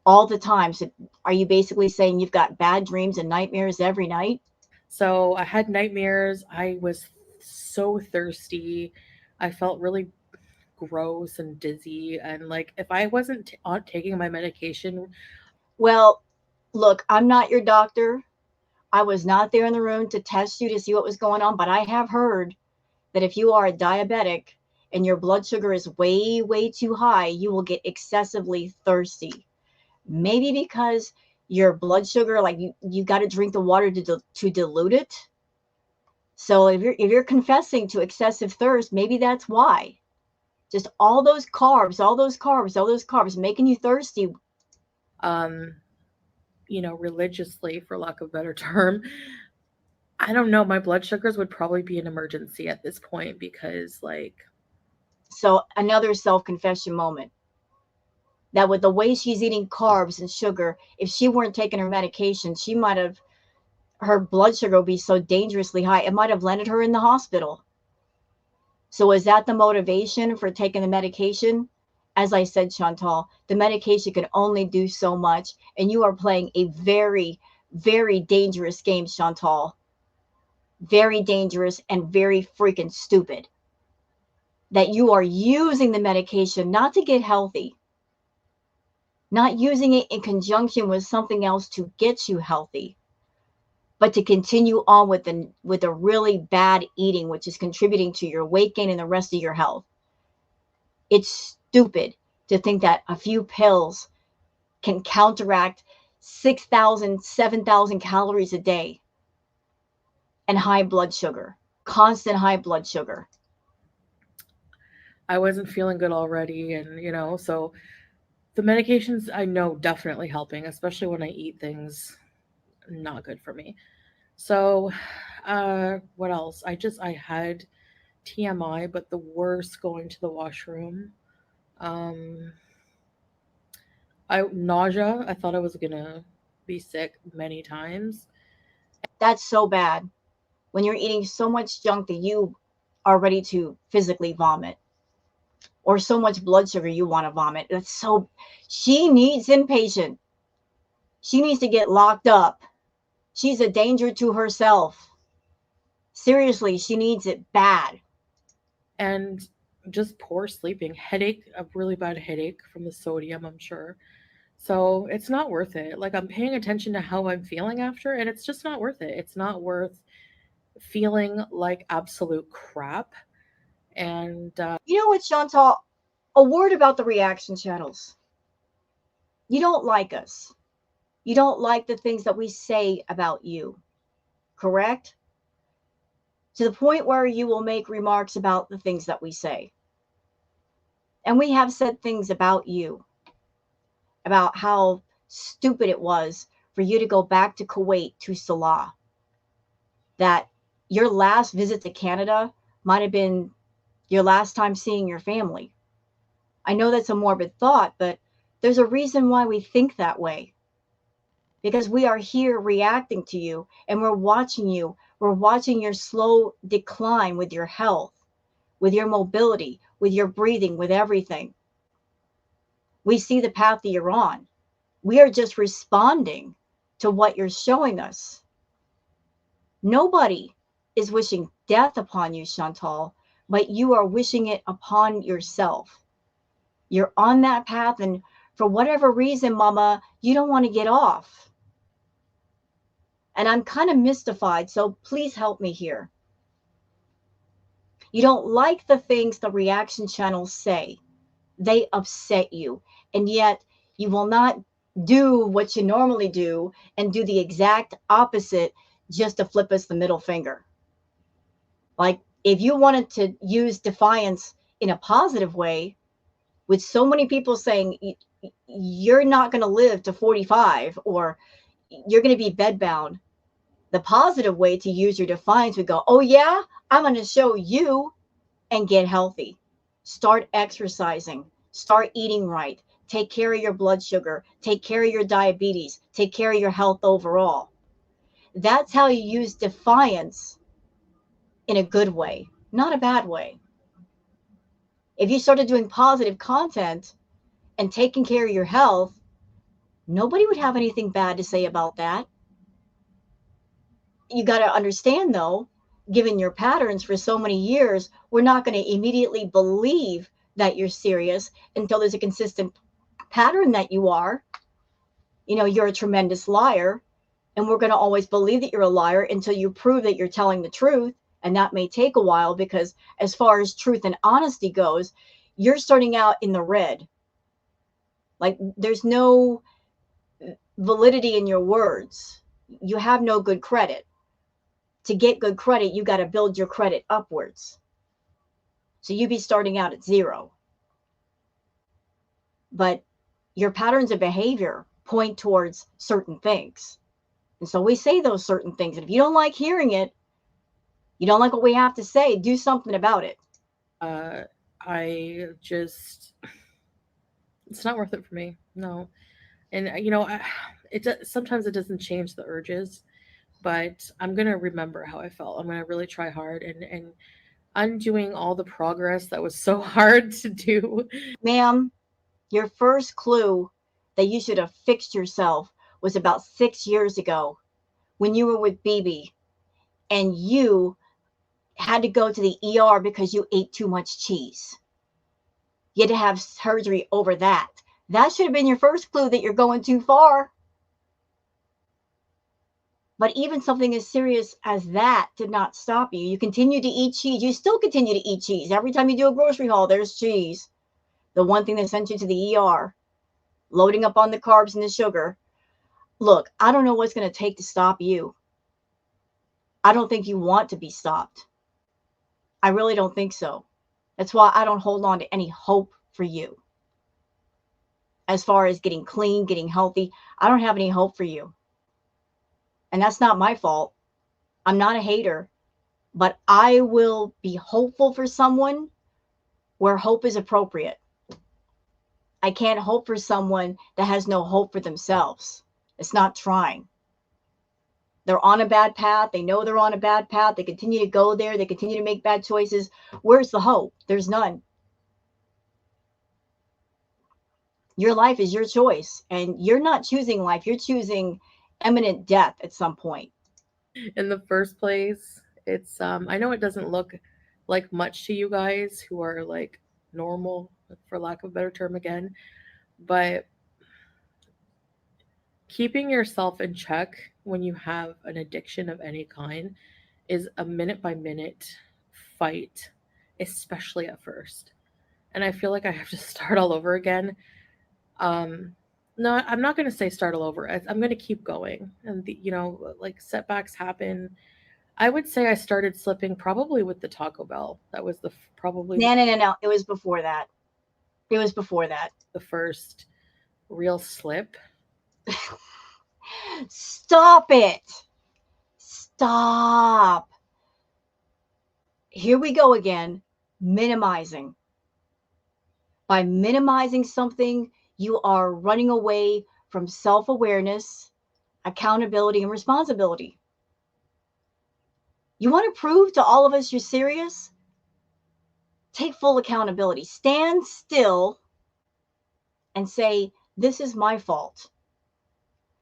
all the time? So are you basically saying you've got bad dreams and nightmares every night? So I had nightmares. I was so thirsty. I felt really gross and dizzy. And like, if I wasn't taking my medication, Well, look, I'm not your doctor. I was not there in the room to test you to see what was going on, but I have heard that if you are a diabetic and your blood sugar is way, way too high, you will get excessively thirsty. Maybe because your blood sugar, like you got to drink the water to dilute it. So if you're confessing to excessive thirst, maybe that's why. Just all those carbs, all those carbs, all those carbs making you thirsty. um, religiously, for lack of a better term, I don't know. My blood sugars would probably be an emergency at this point because, like, So another self-confession moment. That with the way she's eating carbs and sugar, if she weren't taking her medication, she might have her blood sugar would be so dangerously high, it might have landed her in the hospital. So is that the motivation for taking the medication? As I said, Chantal, the medication can only do so much, and you are playing a very, very dangerous game, Chantal. Very dangerous and very freaking stupid. That you are using the medication not to get healthy, not using it in conjunction with something else to get you healthy, but to continue on with a really bad eating, which is contributing to your weight gain and the rest of your health. It's stupid to think that a few pills can counteract 6,000, 7,000 calories a day and high blood sugar, constant high blood sugar. I wasn't feeling good already. And, so the medications I know definitely helping, especially when I eat things not good for me. So, what else? I had TMI, but the worst going to the washroom. Um, I nausea. I thought I was gonna be sick many times. That's so bad when you're eating so much junk that you are ready to physically vomit, or so much blood sugar you want to vomit. That's so, she needs inpatient. She needs to get locked up. She's a danger to herself. Seriously, she needs it bad. And just poor sleeping, headache, a really bad headache from the sodium, I'm sure. So it's not worth it. Like, I'm paying attention to how I'm feeling after, and it's just not worth it. It's not worth feeling like absolute crap. And You know what, Chantal? A word about the reaction channels. You don't like us. You don't like the things that we say about you, correct? To the point where you will make remarks about the things that we say. And we have said things about you, about how stupid it was for you to go back to Kuwait, to Salah, that your last visit to Canada might have been your last time seeing your family. I know that's a morbid thought, but there's a reason why we think that way. Because we are here reacting to you and we're watching you. We're watching your slow decline with your health, with your mobility, with your breathing, with everything. We see the path that you're on. We are just responding to what you're showing us. Nobody is wishing death upon you, Chantal, but you are wishing it upon yourself. You're on that path, and for whatever reason, Mama, you don't want to get off. And I'm kind of mystified, so please help me here. You don't like the things the reaction channels say. They upset you. And yet you will not do what you normally do and do the exact opposite just to flip us the middle finger. Like if you wanted to use defiance in a positive way, with so many people saying you're not going to live to 45 or you're going to be bedbound, the positive way to use your defiance would go, oh, yeah, I'm going to show you and get healthy. Start exercising, start eating right, take care of your blood sugar, take care of your diabetes, take care of your health overall. That's how you use defiance in a good way, not a bad way. If you started doing positive content and taking care of your health, nobody would have anything bad to say about that. You got to understand, though, given your patterns for so many years, we're not going to immediately believe that you're serious until there's a consistent pattern that you are. You know, you're a tremendous liar, and we're going to always believe that you're a liar until you prove that you're telling the truth. And that may take a while because, as far as truth and honesty goes, you're starting out in the red. Like, there's no validity in your words. You have no good credit. To get good credit, you got to build your credit upwards. So you'd be starting out at zero. But your patterns of behavior point towards certain things. And so we say those certain things. And if you don't like hearing it, you don't like what we have to say, do something about it. I just, it's not worth it for me. No. And sometimes it doesn't change the urges, but I'm gonna remember how I felt. I'm gonna really try hard and undoing all the progress that was so hard to do. Ma'am, your first clue that you should have fixed yourself was about 6 years ago when you were with BB and you had to go to the ER because you ate too much cheese. You had to have surgery over that. That should have been your first clue that you're going too far. But even something as serious as that did not stop you. You continue to eat cheese. You still continue to eat cheese. Every time you do a grocery haul, there's cheese. The one thing that sent you to the ER, loading up on the carbs and the sugar. Look, I don't know what's going to take to stop you. I don't think you want to be stopped. I really don't think so. That's why I don't hold on to any hope for you. As far as getting clean, getting healthy, I don't have any hope for you. And that's not my fault. I'm not a hater, but I will be hopeful for someone where hope is appropriate. I can't hope for someone that has no hope for themselves. It's not trying. They're on a bad path. They know they're on a bad path. They continue to go there. They continue to make bad choices. Where's the hope? There's none. Your life is your choice, and you're not choosing life. You're choosing imminent death at some point. In the first place. It's I know it doesn't look like much to you guys who are like normal, for lack of a better term again, but keeping yourself in check when you have an addiction of any kind is a minute by minute fight, especially at first. And I feel like I have to start all over again. Um, no, I'm not going to say start all over. I'm going to keep going. And, like setbacks happen. I would say I started slipping probably with the Taco Bell. That was probably No. It was before that. It was before that. the first real slip. Stop it. Stop. Here we go again. Minimizing. By minimizing something, you are running away from self awareness, accountability, and responsibility. You want to prove to all of us you're serious? Take full accountability. Stand still and say, this is my fault.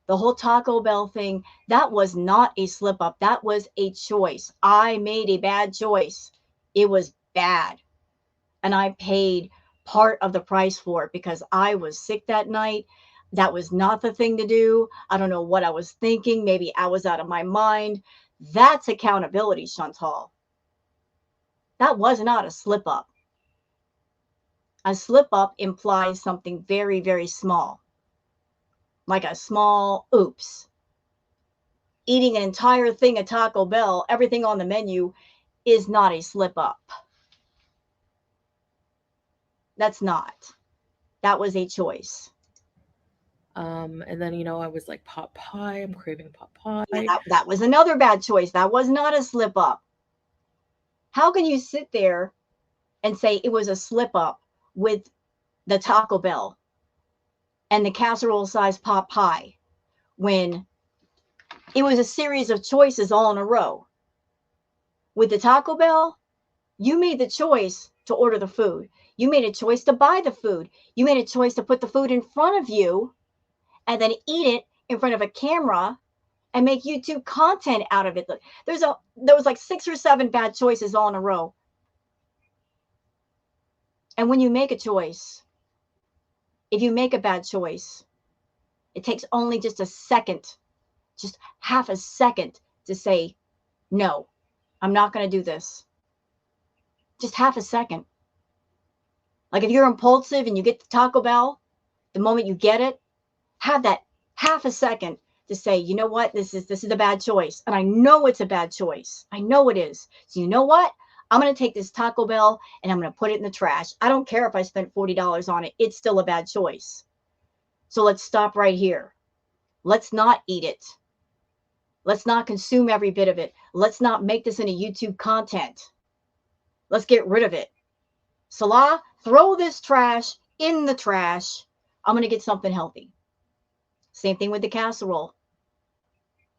The whole Taco Bell thing, that was not a slip up. That was a choice. I made a bad choice. It was bad. And I paid part of the price for it because I was sick that night. That was not the thing to do. I don't know what I was thinking. Maybe I was out of my mind. That's accountability, Shantal. That was not a slip up. A slip up implies something very, very small, like a small oops. Eating an entire thing of Taco Bell, everything on the menu, is not a slip up. That's not. That was a choice. And then, I was like, pot pie. I'm craving pot pie. Yeah, that was another bad choice. That was not a slip up. How can you sit there and say it was a slip up with the Taco Bell and the casserole sized pot pie when it was a series of choices all in a row? With the Taco Bell, you made the choice to order the food. You made a choice to buy the food. You made a choice to put the food in front of you and then eat it in front of a camera and make YouTube content out of it. There was like 6 or 7 bad choices all in a row. And when you make a choice, if you make a bad choice, it takes only just a second, just half a second to say, no, I'm not going to do this. Just half a second. Like if you're impulsive and you get the Taco Bell, the moment you get it, have that half a second to say, you know what, this is a bad choice. And I know it's a bad choice. I know it is. So you know what? I'm going to take this Taco Bell and I'm going to put it in the trash. I don't care if I spent $40 on it. It's still a bad choice. So let's stop right here. Let's not eat it. Let's not consume every bit of it. Let's not make this into YouTube content. Let's get rid of it. Salah, throw this trash in the trash. I'm going to get something healthy. Same thing with the casserole.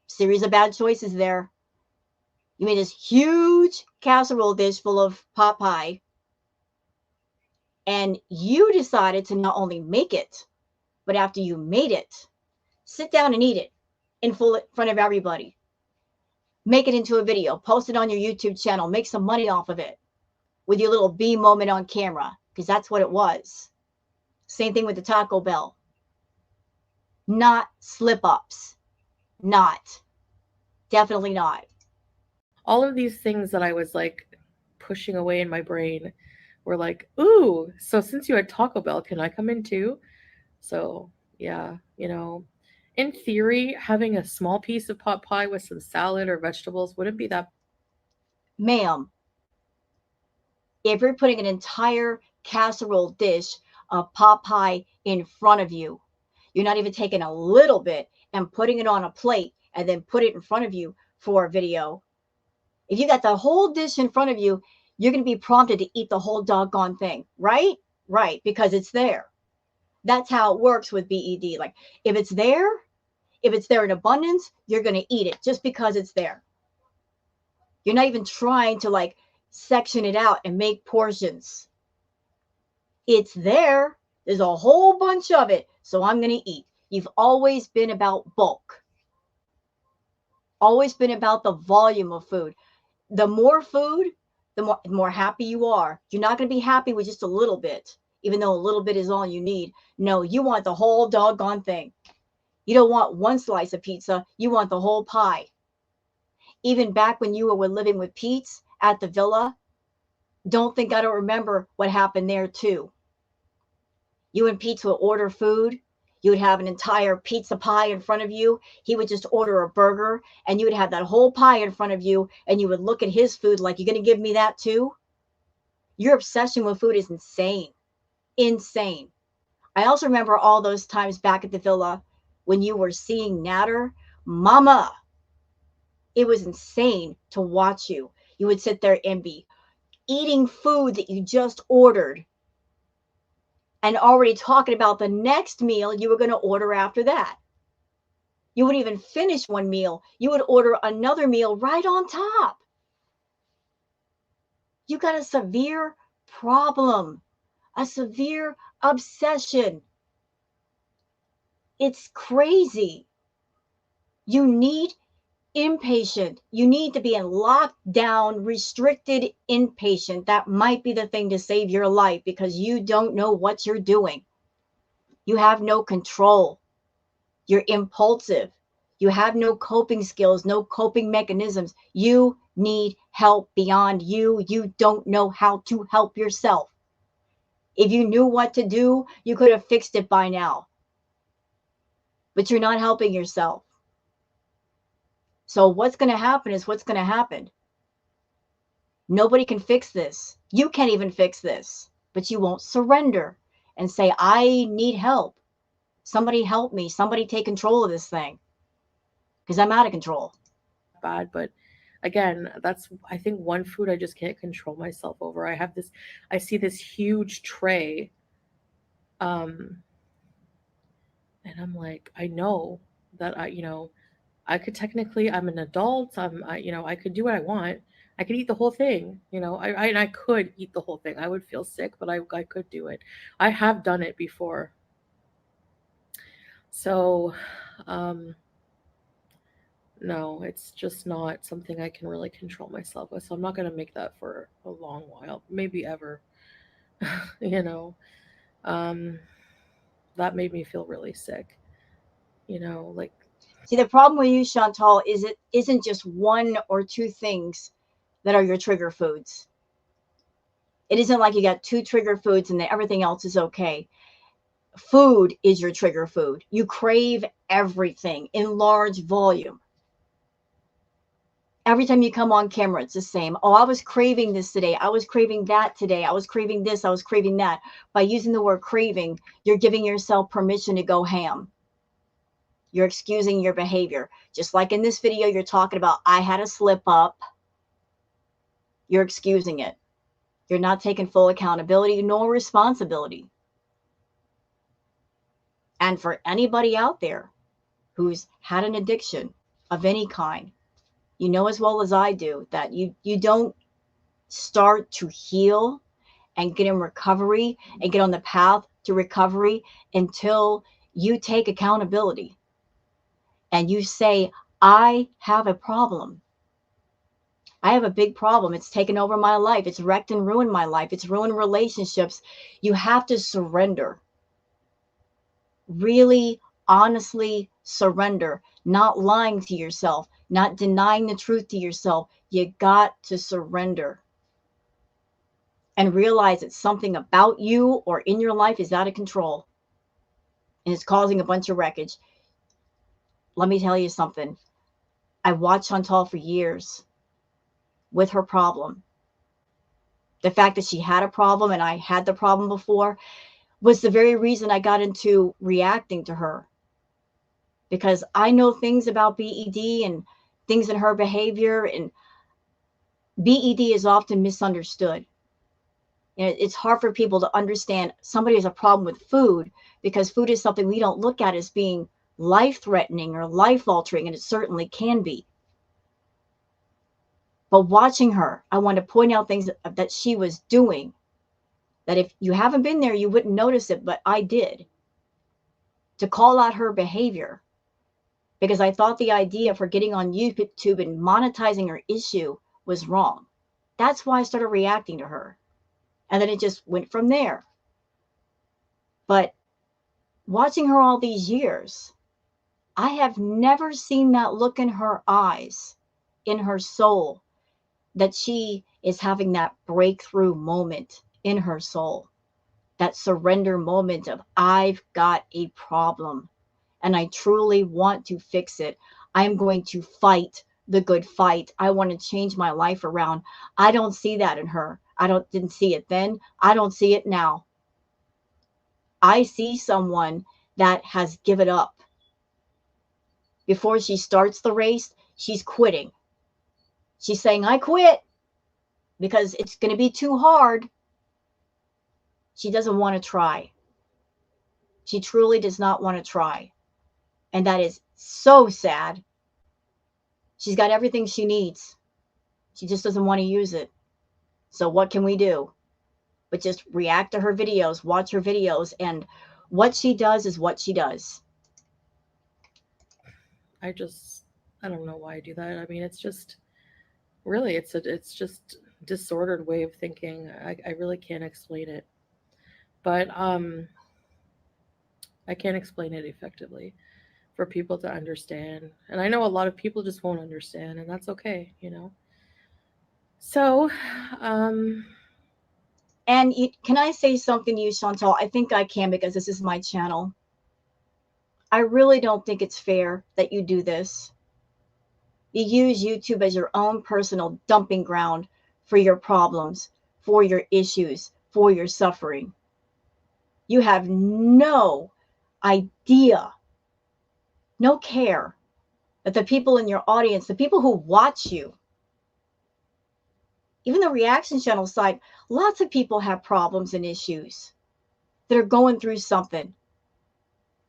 Series of bad choices there. You made this huge casserole dish full of pot pie. And you decided to not only make it, but after you made it, sit down and eat it in front of everybody. Make it into a video. Post it on your YouTube channel. Make some money off of it with your little B moment on camera, because that's what it was. Same thing with the Taco Bell. Not slip ups. Not. Definitely not. All of these things that I was like pushing away in my brain were like, ooh, so since you had Taco Bell, can I come in too? So yeah, in theory, having a small piece of pot pie with some salad or vegetables wouldn't be that. Ma'am, if you're putting an entire casserole dish of pot pie in front of you, you're not even taking a little bit and putting it on a plate and then put it in front of you for a video. If you got the whole dish in front of you, you're going to be prompted to eat the whole doggone thing, right? Right, because it's there. That's how it works with BED. Like if it's there in abundance, you're going to eat it just because it's there. You're not even trying to like section it out and make portions. It's there. There's a whole bunch of it. So I'm going to eat. You've always been about bulk. Always been about the volume of food. The more food, the more happy you are. You're not going to be happy with just a little bit, even though a little bit is all you need. No, you want the whole doggone thing. You don't want one slice of pizza. You want the whole pie. Even back when you were living with Pete's at the villa, don't think I don't remember what happened there too. You and Pete's would order food. You would have an entire pizza pie in front of you. He would just order a burger and you would have that whole pie in front of you and you would look at his food like, you're going to give me that too? Your obsession with food is insane. Insane. I also remember all those times back at the villa when you were seeing Natter. Mama, it was insane to watch you. You would sit there and be eating food that you just ordered and already talking about the next meal you were going to order after that. You wouldn't even finish one meal. You would order another meal right on top. You got a severe problem, a severe obsession. It's crazy. You need inpatient. You need to be in lockdown, restricted inpatient. That might be the thing to save your life because you don't know what you're doing. You have no control. You're impulsive. You have no coping skills, no coping mechanisms. You need help beyond you. You don't know how to help yourself. If you knew what to do, you could have fixed it by now. But you're not helping yourself. So what's going to happen is what's going to happen. Nobody can fix this. You can't even fix this. But you won't surrender and say, I need help. Somebody help me. Somebody take control of this thing because I'm out of control. bad, but again, that's I think one food I just can't control myself over. I see this huge tray, um, and I'm like, I know that I could technically, I'm an adult. I could do what I want. I could eat the whole thing. And I could eat the whole thing. I would feel sick, but I could do it. I have done it before. So, um, no, it's just not something I can really control myself with. So I'm not going to make that for a long while, maybe ever. you know, um, that made me feel really sick. Like See, the problem with you, Chantal, is it isn't just one or two things that are your trigger foods. It isn't like you got two trigger foods and then everything else is okay. Food is your trigger food. You crave everything in large volume. Every time you come on camera, it's the same. Oh, I was craving this today. I was craving that today. I was craving this. I was craving that. By using the word craving, you're giving yourself permission to go ham. You're excusing your behavior. Just like in this video, you're talking about, I had a slip up. You're excusing it. You're not taking full accountability nor responsibility. And for anybody out there who's had an addiction of any kind, you know as well as I do that you don't start to heal and get in recovery and get on the path to recovery until you take accountability and you say, I have a problem. I have a big problem. It's taken over my life. It's wrecked and ruined my life. It's ruined relationships. You have to surrender. Really, honestly surrender. Not lying to yourself, not denying the truth to yourself. You got to surrender and realize that something about you or in your life is out of control and it's causing a bunch of wreckage. Let me tell you something. I watched Chantal for years with her problem. The fact that she had a problem and I had the problem before was the very reason I got into reacting to her, because I know things about BED and things in her behavior, and BED is often misunderstood. It's hard for people to understand somebody has a problem with food because food is something we don't look at as being life threatening or life altering, and it certainly can be. But watching her, I want to point out things that she was doing that if you haven't been there, you wouldn't notice it, but I did, to call out her behavior because I thought the idea of her getting on YouTube and monetizing her issue was wrong. That's why I started reacting to her. And then it just went from there. But watching her all these years, I have never seen that look in her eyes, in her soul, that she is having that breakthrough moment in her soul, that surrender moment of, I've got a problem and I truly want to fix it. I'm going to fight the good fight. I want to change my life around. I don't see that in her. Didn't see it then. I don't see it now. I see someone that has given up. Before she starts the race, she's quitting. She's saying, I quit because it's going to be too hard. She doesn't want to try. She truly does not want to try. And that is so sad. She's got everything she needs. She just doesn't want to use it. So what can we do? But just react to her videos, watch her videos, and what she does is what she does. I just I don't know why I do that. I mean, it's just really it's just disordered way of thinking. I really can't explain it. But I can't explain it effectively. for people to understand. And I know a lot of people just won't understand, and that's okay, you know. So, um, And can I say something to you, Chantal? I think I can because this is my channel. I really don't think it's fair that you do this. You use YouTube as your own personal dumping ground for your problems, for your issues, for your suffering. You have no idea, no care that the people in your audience, the people who watch you, even the reaction channel side, lots of people have problems and issues that are going through something.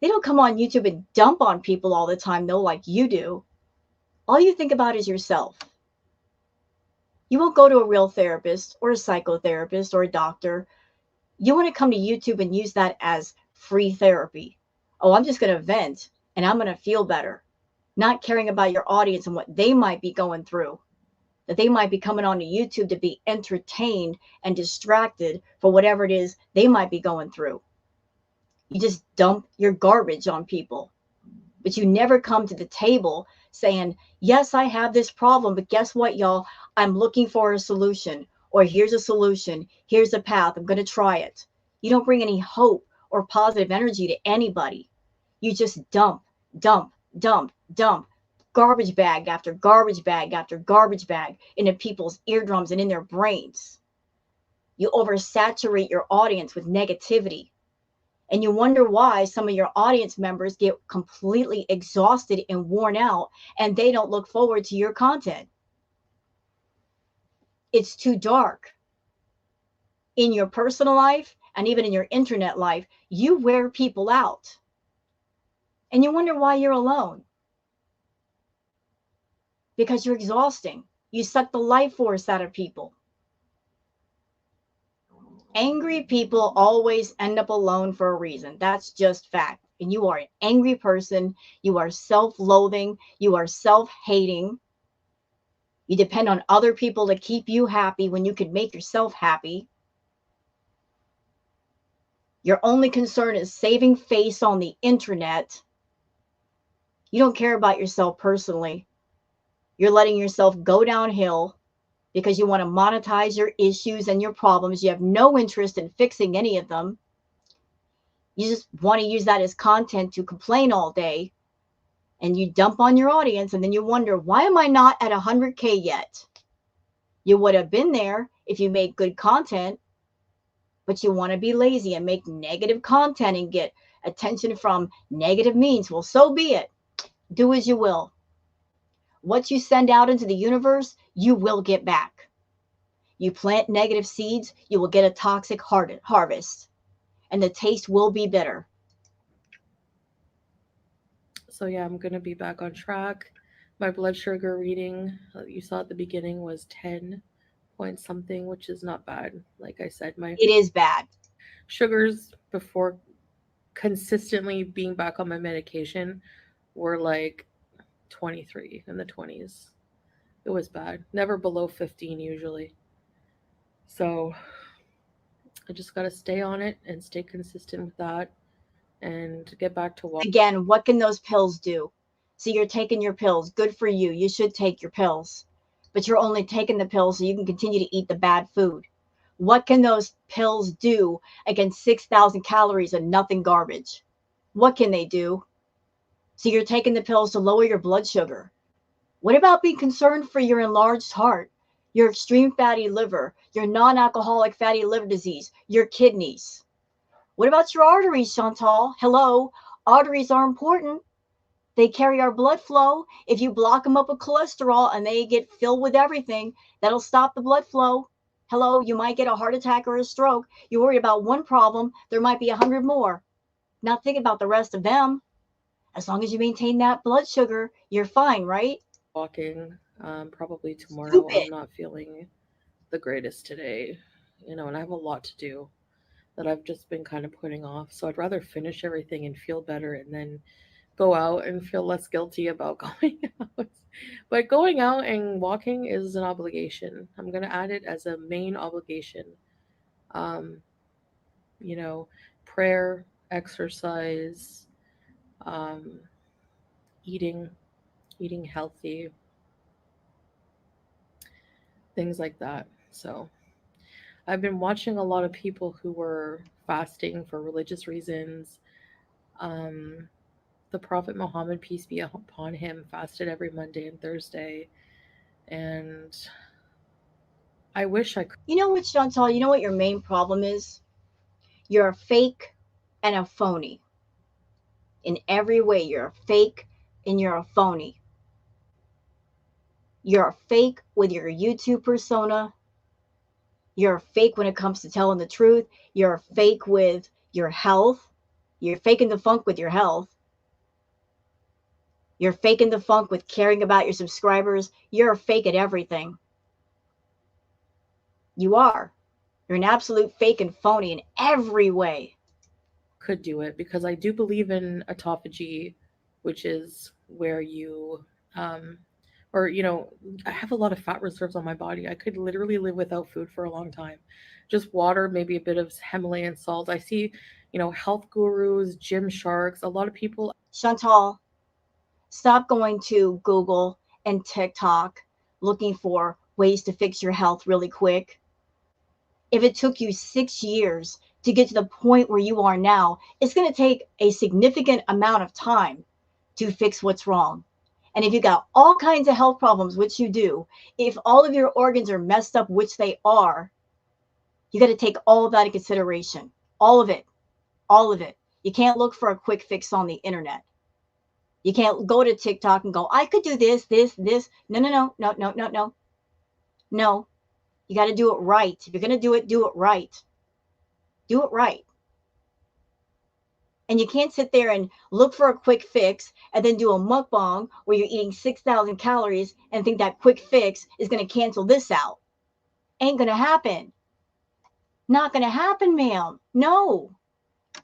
They don't come on YouTube and dump on people all the time, though, like you do. All you think about is yourself. You won't go to a real therapist or a psychotherapist or a doctor. You want to come to YouTube and use that as free therapy. Oh, I'm just going to vent and I'm going to feel better, not caring about your audience and what they might be going through, that they might be coming onto YouTube to be entertained and distracted for whatever it is they might be going through. You just dump your garbage on people, but you never come to the table saying, yes, I have this problem, but guess what, y'all? I'm looking for a solution, or here's a solution. Here's a path. I'm going to try it. You don't bring any hope or positive energy to anybody. You just dump, dump, dump, dump garbage bag after garbage bag after garbage bag into people's eardrums and in their brains. You oversaturate your audience with negativity. And you wonder why some of your audience members get completely exhausted and worn out and they don't look forward to your content. It's too dark. In your personal life and even in your internet life, you wear people out. And you wonder why you're alone. Because you're exhausting. You suck the life force out of people. Angry people always end up alone for a reason. That's just fact. And you are an angry person. You are self loathing. You are self hating. You depend on other people to keep you happy when you could make yourself happy. Your only concern is saving face on the internet. You don't care about yourself personally. You're letting yourself go downhill because you want to monetize your issues and your problems. You have no interest in fixing any of them. You just want to use that as content to complain all day, and you dump on your audience, and then you wonder, why am I not at 100K yet? You would have been there if you made good content, but you want to be lazy and make negative content and get attention from negative means. Well, so be it. Do as you will. What you send out into the universe, you will get back. You plant negative seeds, you will get a toxic harvest, and the taste will be bitter. so yeah, I'm gonna be back on track. My blood sugar reading you saw at the beginning was 10 point something, which is not bad. Like I said, my It is bad. sugars before consistently being back on my medication were like 23 in the 20s. It was bad. Never below 15 usually. So I just got to stay on it and stay consistent with that and get back to walking. Again, what can those pills do? So you're taking your pills. Good for you. You should take your pills. But you're only taking the pills so you can continue to eat the bad food. What can those pills do against 6,000 calories of nothing garbage? What can they do? So you're taking the pills to lower your blood sugar. What about being concerned for your enlarged heart, your extreme fatty liver, your non alcoholic fatty liver disease, your kidneys? What about your arteries, Chantal? Hello, arteries are important. They carry our blood flow. If you block them up with cholesterol and they get filled with everything, that'll stop the blood flow. Hello, you might get a heart attack or a stroke. You worry about one problem, there might be 100 more. Not thinking about the rest of them. As long as you maintain that blood sugar, you're fine, right? Probably tomorrow. I'm Stupid. not feeling the greatest today, you know, and I have a lot to do that I've just been kind of putting off. So I'd rather finish everything and feel better and then go out and feel less guilty about going out. But going out and walking is an obligation. I'm going to add it as a main obligation. Um, you know, prayer, exercise, um, eating, eating healthy, things like that. So I've been watching a lot of people who were fasting for religious reasons. Um, the Prophet Muhammad, peace be upon him, fasted every Monday and Thursday, and I wish I could. You know what, Chantal? You know what your main problem is? You're a fake and a phony. In every way, you're a fake and you're a phony. You're a fake with your YouTube persona. You're a fake when it comes to telling the truth. You're a fake with your health. You're faking the funk with your health. You're faking the funk with caring about your subscribers. You're a fake at everything. You are. You're an absolute fake and phony in every way. Could do it because I do believe in autophagy, which is where you, um, or I have a lot of fat reserves on my body. I could literally live without food for a long time, just water, maybe a bit of Himalayan salt. I see, health gurus, gym sharks, a lot of people. Chantal, stop going to Google and TikTok looking for ways to fix your health really quick. If it took you 6 years to get to the point where you are now, it's going to take a significant amount of time to fix what's wrong. And if you got all kinds of health problems, which you do, if all of your organs are messed up, which they are, you got to take all of that in consideration. All of it. All of it. You can't look for a quick fix on the internet. You can't go to TikTok and go, I could do this, this, this. No, no, no, no, no, no, no. No. You got to do it right. If you're going to do it right. Do it right. And you can't sit there and look for a quick fix and then do a mukbang where you're eating 6,000 calories and think that quick fix is going to cancel this out. Ain't going to happen. Not going to happen, ma'am. No.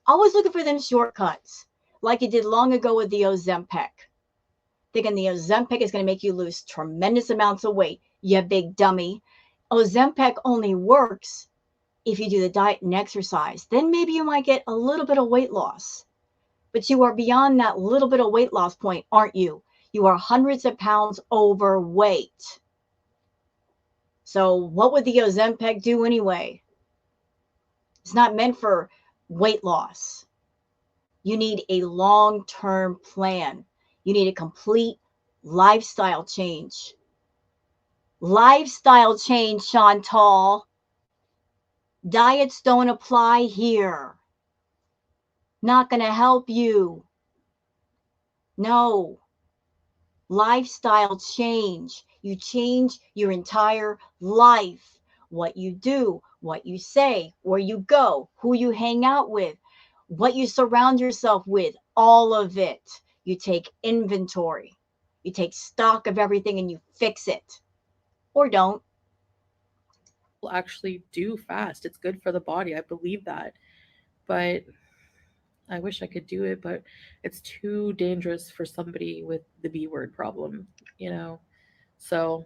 Always looking for them shortcuts like you did long ago with the Ozempic. Thinking the Ozempic is going to make you lose tremendous amounts of weight. You big dummy. Ozempic only works if you do the diet and exercise. Then maybe you might get a little bit of weight loss. But you are beyond that little bit of weight loss point, aren't you? You are hundreds of pounds overweight. So what would the Ozempic do anyway? It's not meant for weight loss. You need a long-term plan. You need a complete lifestyle change. Lifestyle change, Shantal. Diets don't apply here. Not going to help you. No. Lifestyle change. You change your entire life. What you do, what you say, where you go, who you hang out with, what you surround yourself with, all of it. You take inventory. You take stock of everything and you fix it. Or don't. Will actually do fast. It's good for the body. I believe that. But I wish I could do it, but it's too dangerous for somebody with the B word problem, you know? So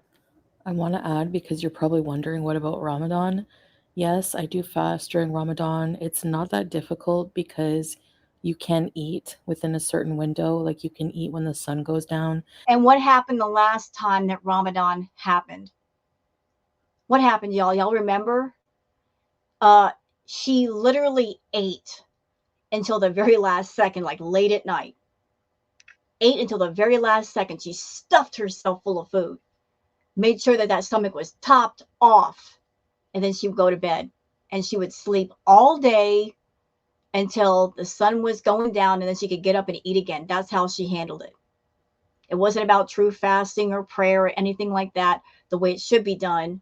I want to add because you're probably wondering what about Ramadan? Yes, I do fast during Ramadan. It's not that difficult because you can eat within a certain window. Like you can eat when the sun goes down. And what happened the last time that Ramadan happened? What happened, y'all? Y'all remember? Uh, she literally ate until the very last second, like late at night. Ate until the very last second. She stuffed herself full of food, made sure that that stomach was topped off, and then she would go to bed. And she would sleep all day until the sun was going down, and then she could get up and eat again. That's how she handled it. It wasn't about true fasting or prayer or anything like that, the way it should be done.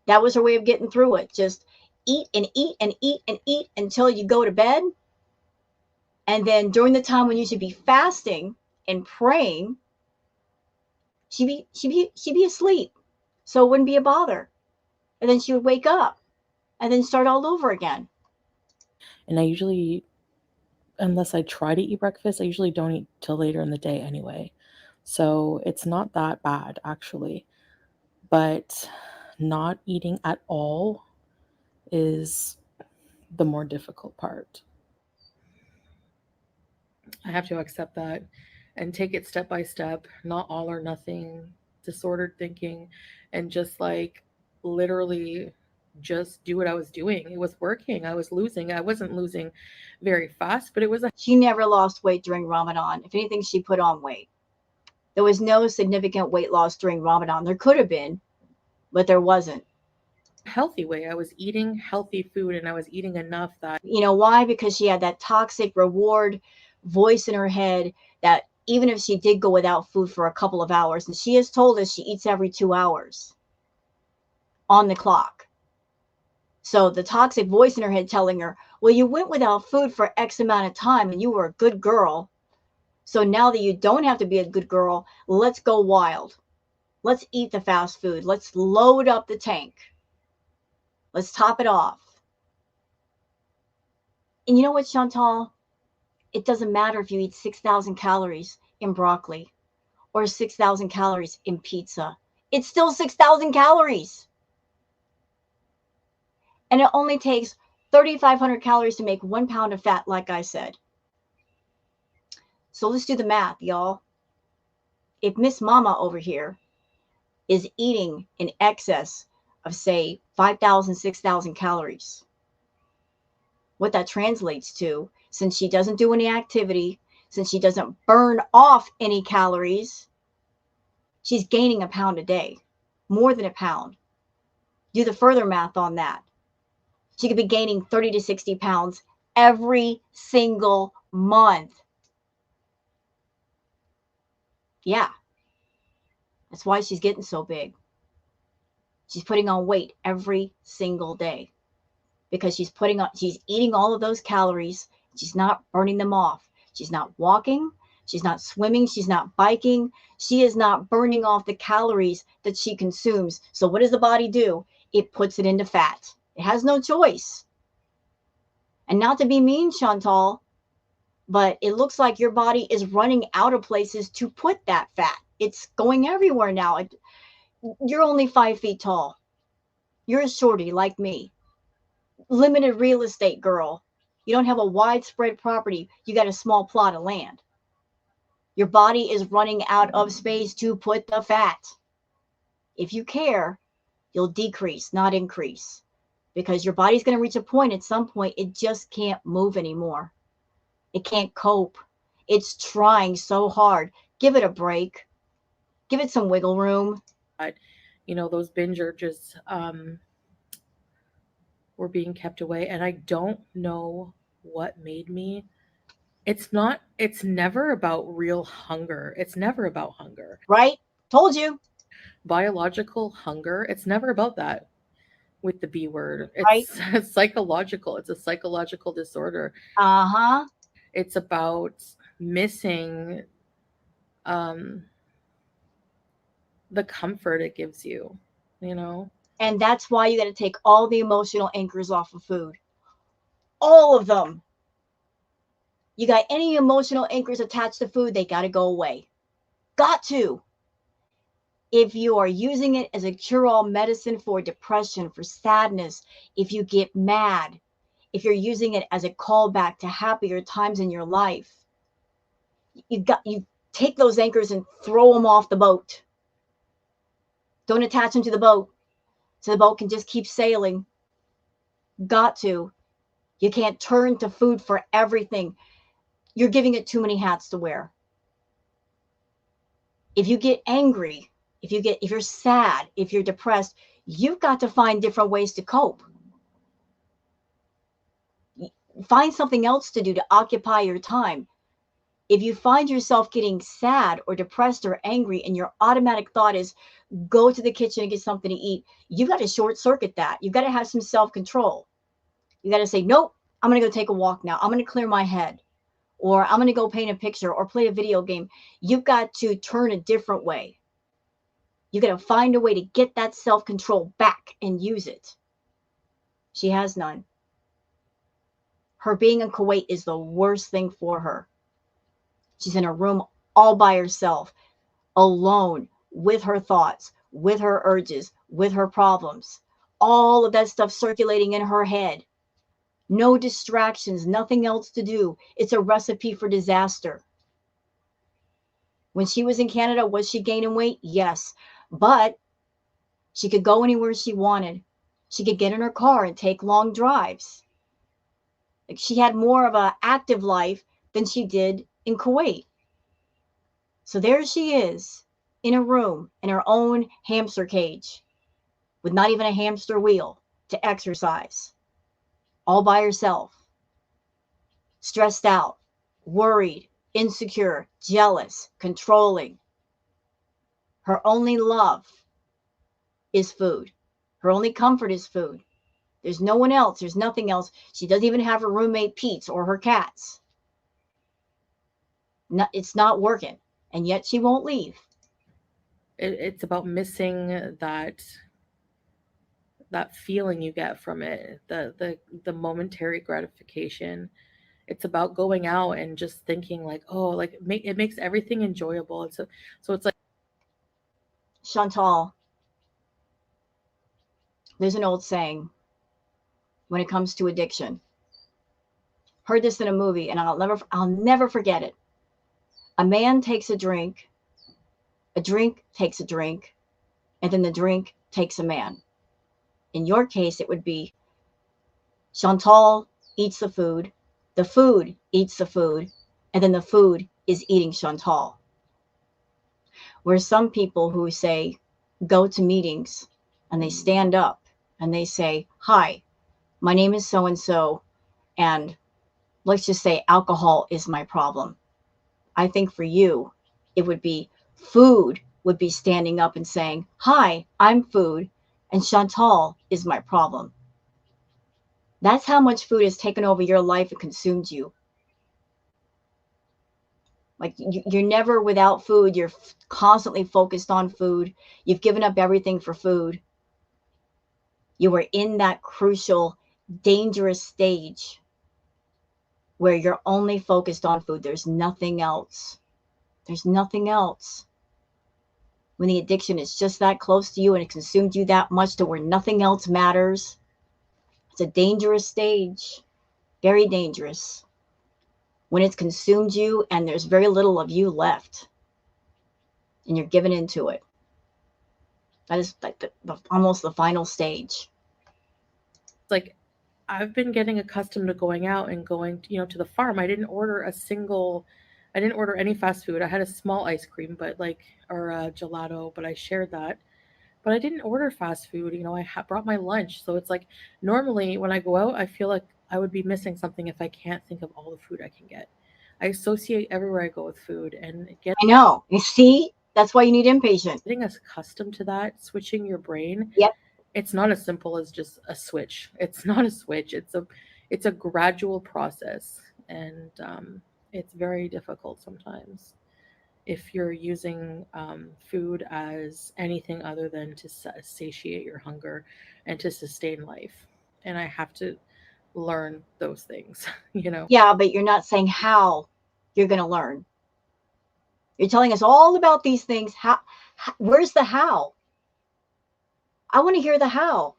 That was her way of getting through it. Just eat and eat and eat and eat until you go to bed. And then during the time when you should be fasting and praying, she'd be asleep. So it wouldn't be a bother. And then she would wake up and then start all over again. And I usually, unless I try to eat breakfast, I usually don't eat till later in the day anyway. So it's not that bad actually. But not eating at all is the more difficult part. I have to accept that. and take it step by step, not all or nothing, disordered thinking, and just like literally just do what I was doing. It was working. I was losing. I wasn't losing very fast, but it was a She never lost weight during Ramadan. If anything, she put on weight. There was no significant weight loss during Ramadan. There could have been, but there wasn't. healthy way. I was eating healthy food and I was eating enough that You know why? Because she had that toxic reward voice in her head that even if she did go without food for a couple of hours, and she has told us she eats every 2 hours on the clock. So the toxic voice in her head telling her, well, you went without food for X amount of time and you were a good girl. So now that you don't have to be a good girl, let's go wild. Let's eat the fast food. Let's load up the tank. Let's top it off. And you know what, Chantal? It doesn't matter if you eat 6,000 calories in broccoli or 6,000 calories in pizza. It's still 6,000 calories. And it only takes 3,500 calories to make 1 pound of fat, like I said. So let's do the math, y'all. If Miss Mama over here is eating in excess of, say, 5,000, 6,000 calories, what that translates to, since she doesn't do any activity, since she doesn't burn off any calories, she's gaining a pound a day, more than a pound. Do the further math on that. She could be gaining 30 to 60 pounds every single month. Yeah, that's why she's getting so big. She's putting on weight every single day because she's eating all of those calories. She's not burning them off. She's not walking. She's not swimming. She's not biking. She is not burning off the calories that she consumes. So what does the body do? It puts it into fat. It has no choice. And not to be mean, Chantal, but it looks like your body is running out of places to put that fat. It's going everywhere now. You're only 5 feet tall. You're a shorty like me. Limited real estate girl. You don't have a widespread property. You got a small plot of land. Your body is running out of space to put the fat. If you care, you'll decrease, not increase, because your body's going to reach a point at some point it just can't move anymore. It can't cope. It's trying so hard. Give it a break. Give it some wiggle room. those binge urges were being kept away. And I don't know what made me. It's never about real hunger. It's never about hunger. Right? Told you. Biological hunger, it's never about that with the B word. Right? It's psychological. It's a psychological disorder. Uh-huh. It's about missing um the comfort it gives you, you know? And that's why you got to take all the emotional anchors off of food. All of them. You got any emotional anchors attached to food, they got to go away. Got to. If you are using it as a cure-all medicine for depression, for sadness, if you get mad, if you're using it as a callback to happier times in your life, you take those anchors and throw them off the boat. Don't attach them to the boat so the boat can just keep sailing. Got to. You can't turn to food for everything. You're giving it too many hats to wear. If you get angry, if you're sad, if you're depressed, you've got to find different ways to cope. Find something else to do to occupy your time. If you find yourself getting sad or depressed or angry and your automatic thought is go to the kitchen and get something to eat, you got to short circuit that. You've got to have some self-control. You got to say, nope, I'm going to go take a walk now. I'm going to clear my head, or I'm going to go paint a picture or play a video game. You've got to turn a different way. You got to find a way to get that self-control back and use it. She has none. Her being in Kuwait is the worst thing for her. She's in a room all by herself, alone, with her thoughts, with her urges, with her problems. All of that stuff circulating in her head. No distractions, nothing else to do. It's a recipe for disaster. When she was in Canada, was she gaining weight? Yes. But she could go anywhere she wanted. She could get in her car and take long drives. Like, she had more of an active life than she did in Kuwait. So there she is in a room in her own hamster cage with not even a hamster wheel to exercise, all by herself, stressed out, worried, insecure, jealous, controlling. Her only love is food. Her only comfort is food. There's no one else. There's nothing else. She doesn't even have her roommate Pete's or her cats. No, it's not working. And yet she won't leave. It's about missing that feeling you get from it, the momentary gratification. It's about going out and just thinking like, oh, like it makes everything enjoyable. So it's like Chantal, there's an old saying when it comes to addiction. Heard this in a movie and I'll never forget it. A man takes a drink takes a drink, and then the drink takes a man. In your case, it would be Chantal eats the food eats the food, and then the food is eating Chantal. Where some people who say, go to meetings and they stand up and they say, hi, my name is so and so, and let's just say alcohol is my problem. I think for you, it would be food would be standing up and saying, hi, I'm food, and Chantal is my problem. That's how much food has taken over your life and consumed you. Like, you're never without food. You're constantly focused on food. You've given up everything for food. You are in that crucial, dangerous stage where you're only focused on food. There's nothing else. There's nothing else. When the addiction is just that close to you and it consumed you that much to where nothing else matters, it's a dangerous stage. Very dangerous. When it's consumed you and there's very little of you left and you're given into it. That is like almost the final stage. like I've been getting accustomed to going out and going, to the farm. I didn't order any fast food. I had a small ice cream, but like, or a gelato, but I shared that. But I didn't order fast food. I brought my lunch. So it's like normally when I go out, I feel like I would be missing something if I can't think of all the food I can get. I associate everywhere I go with food, and I know. You see, that's why you need inpatient. getting us accustomed to that, switching your brain, Yep. it's not as simple as just a switch. It's not a switch. It's a gradual process, and it's very difficult sometimes if you're using food as anything other than to satiate your hunger and to sustain life. And I have to learn those things, Yeah, but you're not saying how you're going to learn. You're telling us all about these things. Where's the how? I want to hear the how.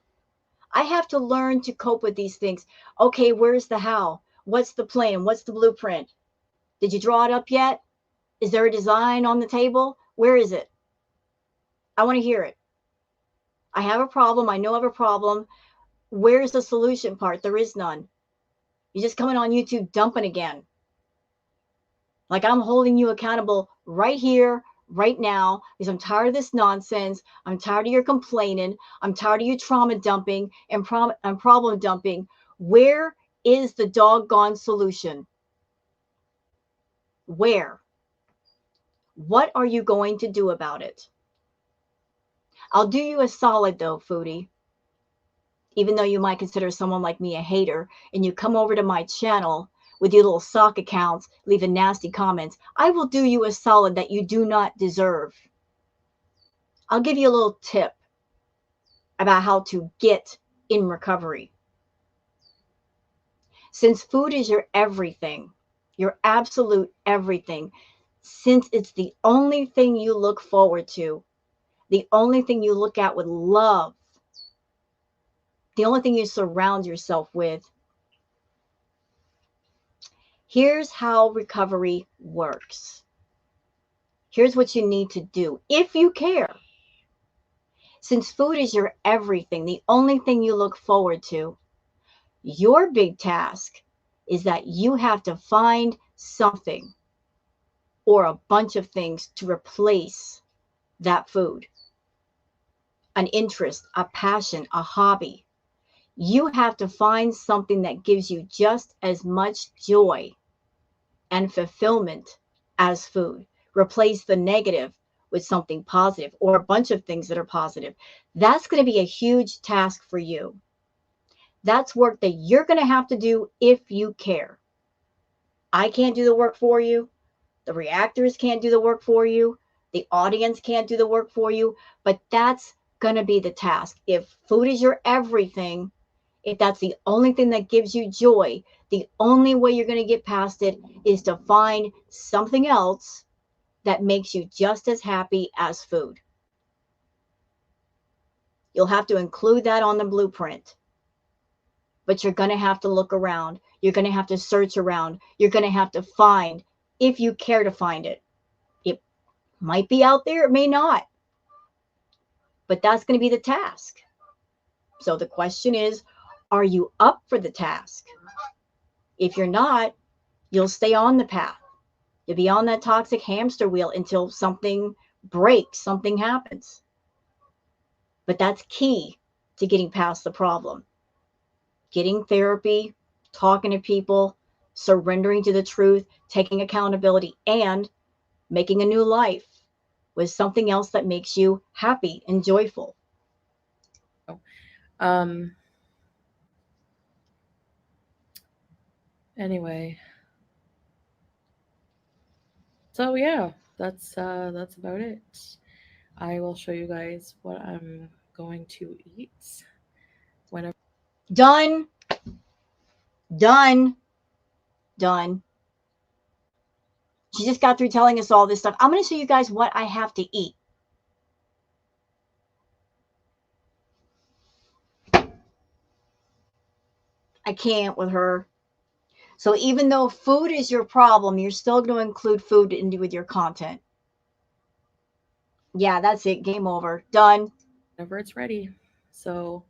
I have to learn to cope with these things. Okay, where's the how? What's the plan? What's the blueprint? Did you draw it up yet? Is there a design on the table? Where is it? I want to hear it. I have a problem. I know I have a problem. Where's the solution part? There is none. You're just coming on YouTube dumping again. Like, I'm holding you accountable right here, right now, because I'm tired of this nonsense. I'm tired of your complaining. I'm tired of you trauma dumping and problem dumping. Where is the doggone solution? Where? What are you going to do about it? I'll do you a solid though, Foodie. Even though you might consider someone like me a hater, and you come over to my channel with your little sock accounts, leaving nasty comments, I will do you a solid that you do not deserve. I'll give you a little tip about how to get in recovery. Since food is your everything, your absolute everything, since it's the only thing you look forward to, the only thing you look at with love, the only thing you surround yourself with, here's how recovery works. Here's what you need to do if you care. Since food is your everything, the only thing you look forward to, your big task is that you have to find something or a bunch of things to replace that food. An interest, a passion, a hobby. You have to find something that gives you just as much joy and fulfillment as food. Replace the negative with something positive or a bunch of things that are positive. That's going to be a huge task for you. That's work that you're going to have to do if you care. I can't do the work for you. The reactors can't do the work for you. The audience can't do the work for you. But that's going to be the task. If food is your everything, if that's the only thing that gives you joy, the only way you're going to get past it is to find something else that makes you just as happy as food. You'll have to include that on the blueprint. But you're going to have to look around. You're going to have to search around. You're going to have to find, if you care to find it. It might be out there, it may not. But that's going to be the task. So the question is, are you up for the task? If you're not, you'll stay on the path. You'll be on that toxic hamster wheel until something breaks, something happens. But that's key to getting past the problem. Getting therapy, talking to people, surrendering to the truth, taking accountability, and making a new life with something else that makes you happy and joyful. Um. Anyway, so yeah, that's about it. I will show you guys what I'm going to eat whenever. Done, done, done. She just got through telling us all this stuff. I'm going to show you guys what I have to eat. I can't with her. So even though food is your problem, you're still going to include food with your content. Yeah, that's it. Game over. Done. Whenever it's ready. So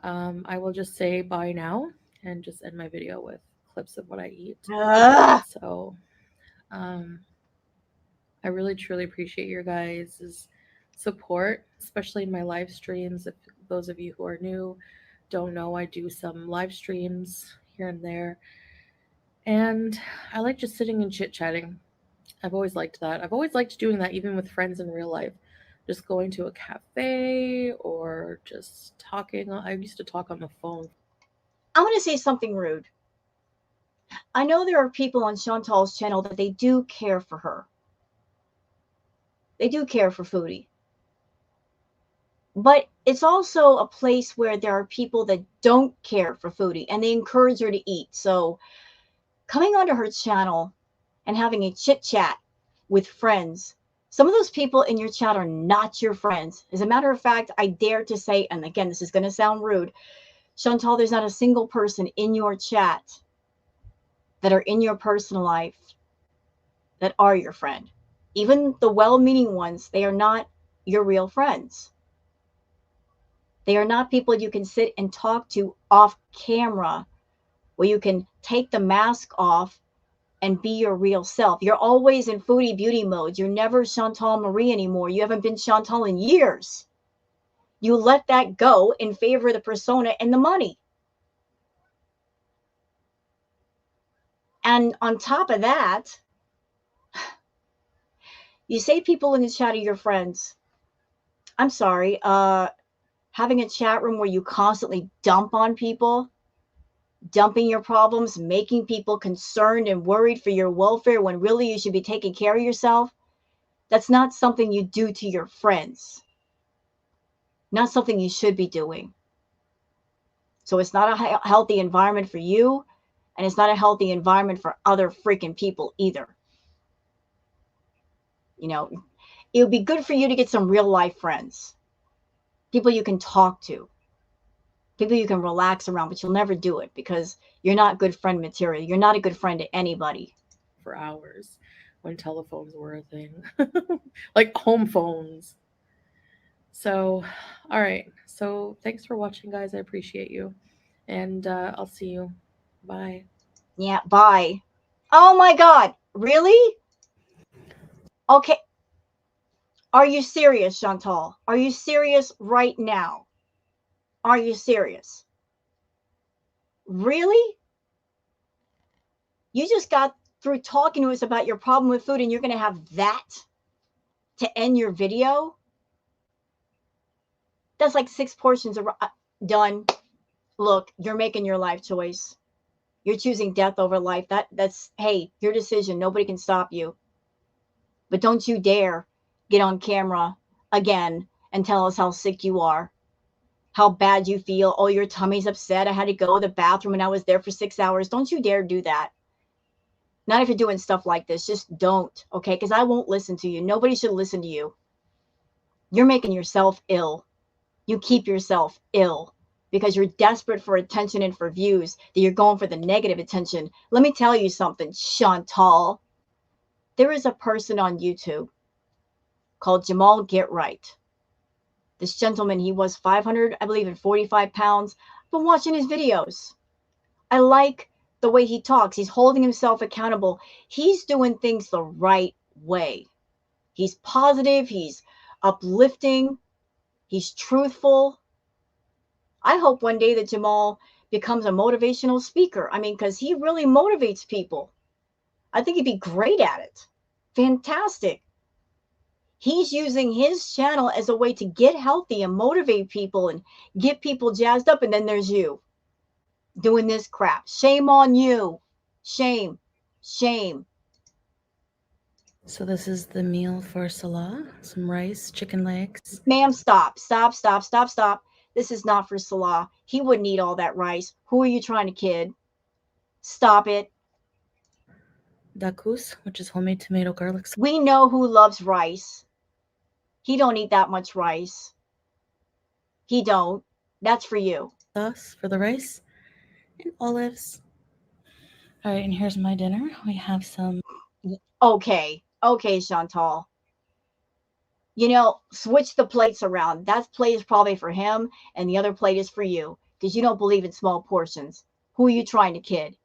I will just say bye now and just end my video with clips of what I eat. Ugh. So I really truly appreciate your guys' support, especially in my live streams. If those of you who are new don't know, I do some live streams here and there. And I like just sitting and chit chatting. I've always liked that. I've always liked doing that even with friends in real life. Just going to a cafe or just talking. I used to talk on the phone. I'm going to say something rude. I know there are people on Shantal's channel that they do care for her. They do care for Foodie. But it's also a place where there are people that don't care for Foodie and they encourage her to eat. So coming onto her channel and having a chit chat with friends, some of those people in your chat are not your friends. As a matter of fact, I dare to say, and again, this is going to sound rude, Shantal, there's not a single person in your chat that are in your personal life that are your friend. Even the well-meaning ones, they are not your real friends. They are not people you can sit and talk to off camera, where you can take the mask off and be your real self. You're always in foodie beauty mode. You're never Shantal Marie anymore. You haven't been Shantal in years. You let that go in favor of the persona and the money. And on top of that, you say people in the chat are your friends. I'm sorry, having a chat room where you constantly dump on people, dumping your problems, making people concerned and worried for your welfare when really you should be taking care of yourself, that's not something you do to your friends. Not something you should be doing. So it's not a healthy environment for you, and it's not a healthy environment for other freaking people either. You know, it would be good for you to get some real life friends, people you can talk to, people you can relax around, but you'll never do it because you're not good friend material. You're not a good friend to anybody. For hours. when telephones were a thing, like home phones. So, all right. So, thanks for watching, guys. I appreciate you. And I'll see you. Bye. Yeah, bye. Oh my God. Really? Okay. Are you serious, Chantal? Are you serious right now? Are you serious? Really? You just got through talking to us about your problem with food and you're going to have that to end your video? That's like 6 portions of done. Look, you're making your life choice. You're choosing death over life. That's hey, your decision. Nobody can stop you. But don't you dare get on camera again and tell us how sick you are, how bad you feel. Oh, your tummy's upset. I had to go to the bathroom and I was there for 6 hours. Don't you dare do that. Not if you're doing stuff like this. Just don't, okay? Because I won't listen to you. Nobody should listen to you. You're making yourself ill. You keep yourself ill because you're desperate for attention and for views, that you're going for the negative attention. Let me tell you something, Shantal. There is a person on YouTube called Jamal Get Right. This gentleman, he was 500, I believe, and 45 pounds. I've been watching his videos. I like the way he talks. He's holding himself accountable. He's doing things the right way. He's positive. He's uplifting. He's truthful. I hope one day that Jamal becomes a motivational speaker. I mean, because he really motivates people. I think he'd be great at it. Fantastic. He's using his channel as a way to get healthy and motivate people and get people jazzed up. And then there's you doing this crap. Shame on you. Shame. Shame. So, this is the meal for Salah, some rice, chicken legs. Ma'am, stop. Stop, stop, stop, stop. This is not for Salah. He wouldn't eat all that rice. Who are you trying to kid? Stop it. Dakus, which is homemade tomato garlic sauce. We know who loves rice. He don't eat that much rice. He don't. That's for you. Sauce for the rice and olives. All right, and here's my dinner. We have some. Okay. Okay, Chantal. You know, switch the plates around. That plate is probably for him, and the other plate is for you because you don't believe in small portions. Who are you trying to kid?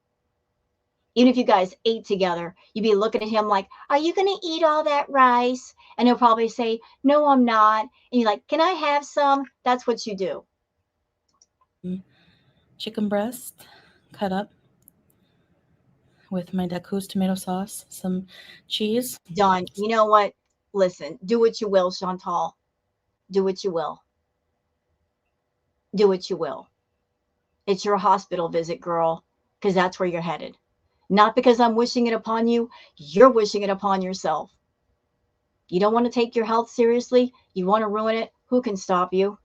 Even if you guys ate together, you'd be looking at him like, are you going to eat all that rice? And he'll probably say, no, I'm not. And you're like, can I have some? That's what you do. Chicken breast cut up with my Dakus tomato sauce, some cheese. Done. You know what? Listen, do what you will, Chantal. Do what you will. Do what you will. It's your hospital visit, girl, because that's where you're headed. Not because I'm wishing it upon you. You're wishing it upon yourself. You don't want to take your health seriously. You want to ruin it. Who can stop you?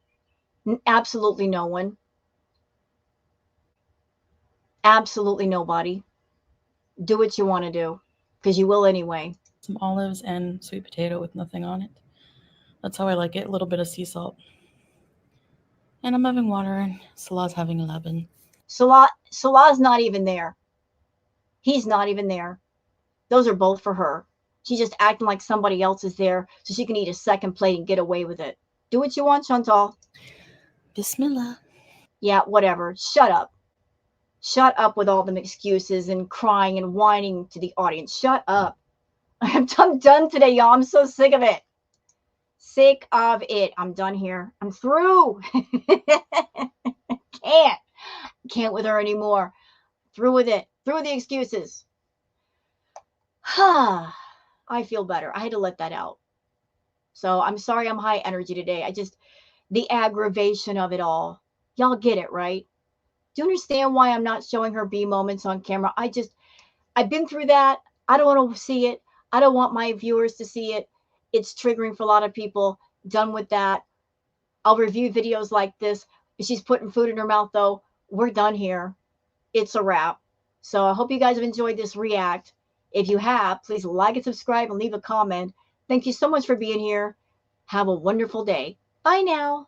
Absolutely no one. Absolutely nobody. Do what you want to do because you will anyway. Some olives and sweet potato with nothing on it. That's how I like it. A little bit of sea salt. And I'm having water, and Salah's having a lemon. Salah's not even there. He's not even there. Those are both for her. She's just acting like somebody else is there so she can eat a second plate and get away with it. Do what you want, Chantal. Bismillah. Yeah, whatever. Shut up. Shut up with all them excuses and crying and whining to the audience. Shut up. I'm done today, y'all. I'm so sick of it. Sick of it. I'm done here. I'm through. Can't with her anymore. Through with it. Through with the excuses. I feel better. I had to let that out. So I'm sorry I'm high energy today. The aggravation of it all. Y'all get it, right? Do you understand why I'm not showing her B moments on camera? I've been through that. I don't want to see it. I don't want my viewers to see it. It's triggering for a lot of people. Done with that. I'll review videos like this. If she's putting food in her mouth, though, we're done here. It's a wrap. So I hope you guys have enjoyed this react. If you have, please like and subscribe and leave a comment. Thank you so much for being here. Have a wonderful day. Bye now.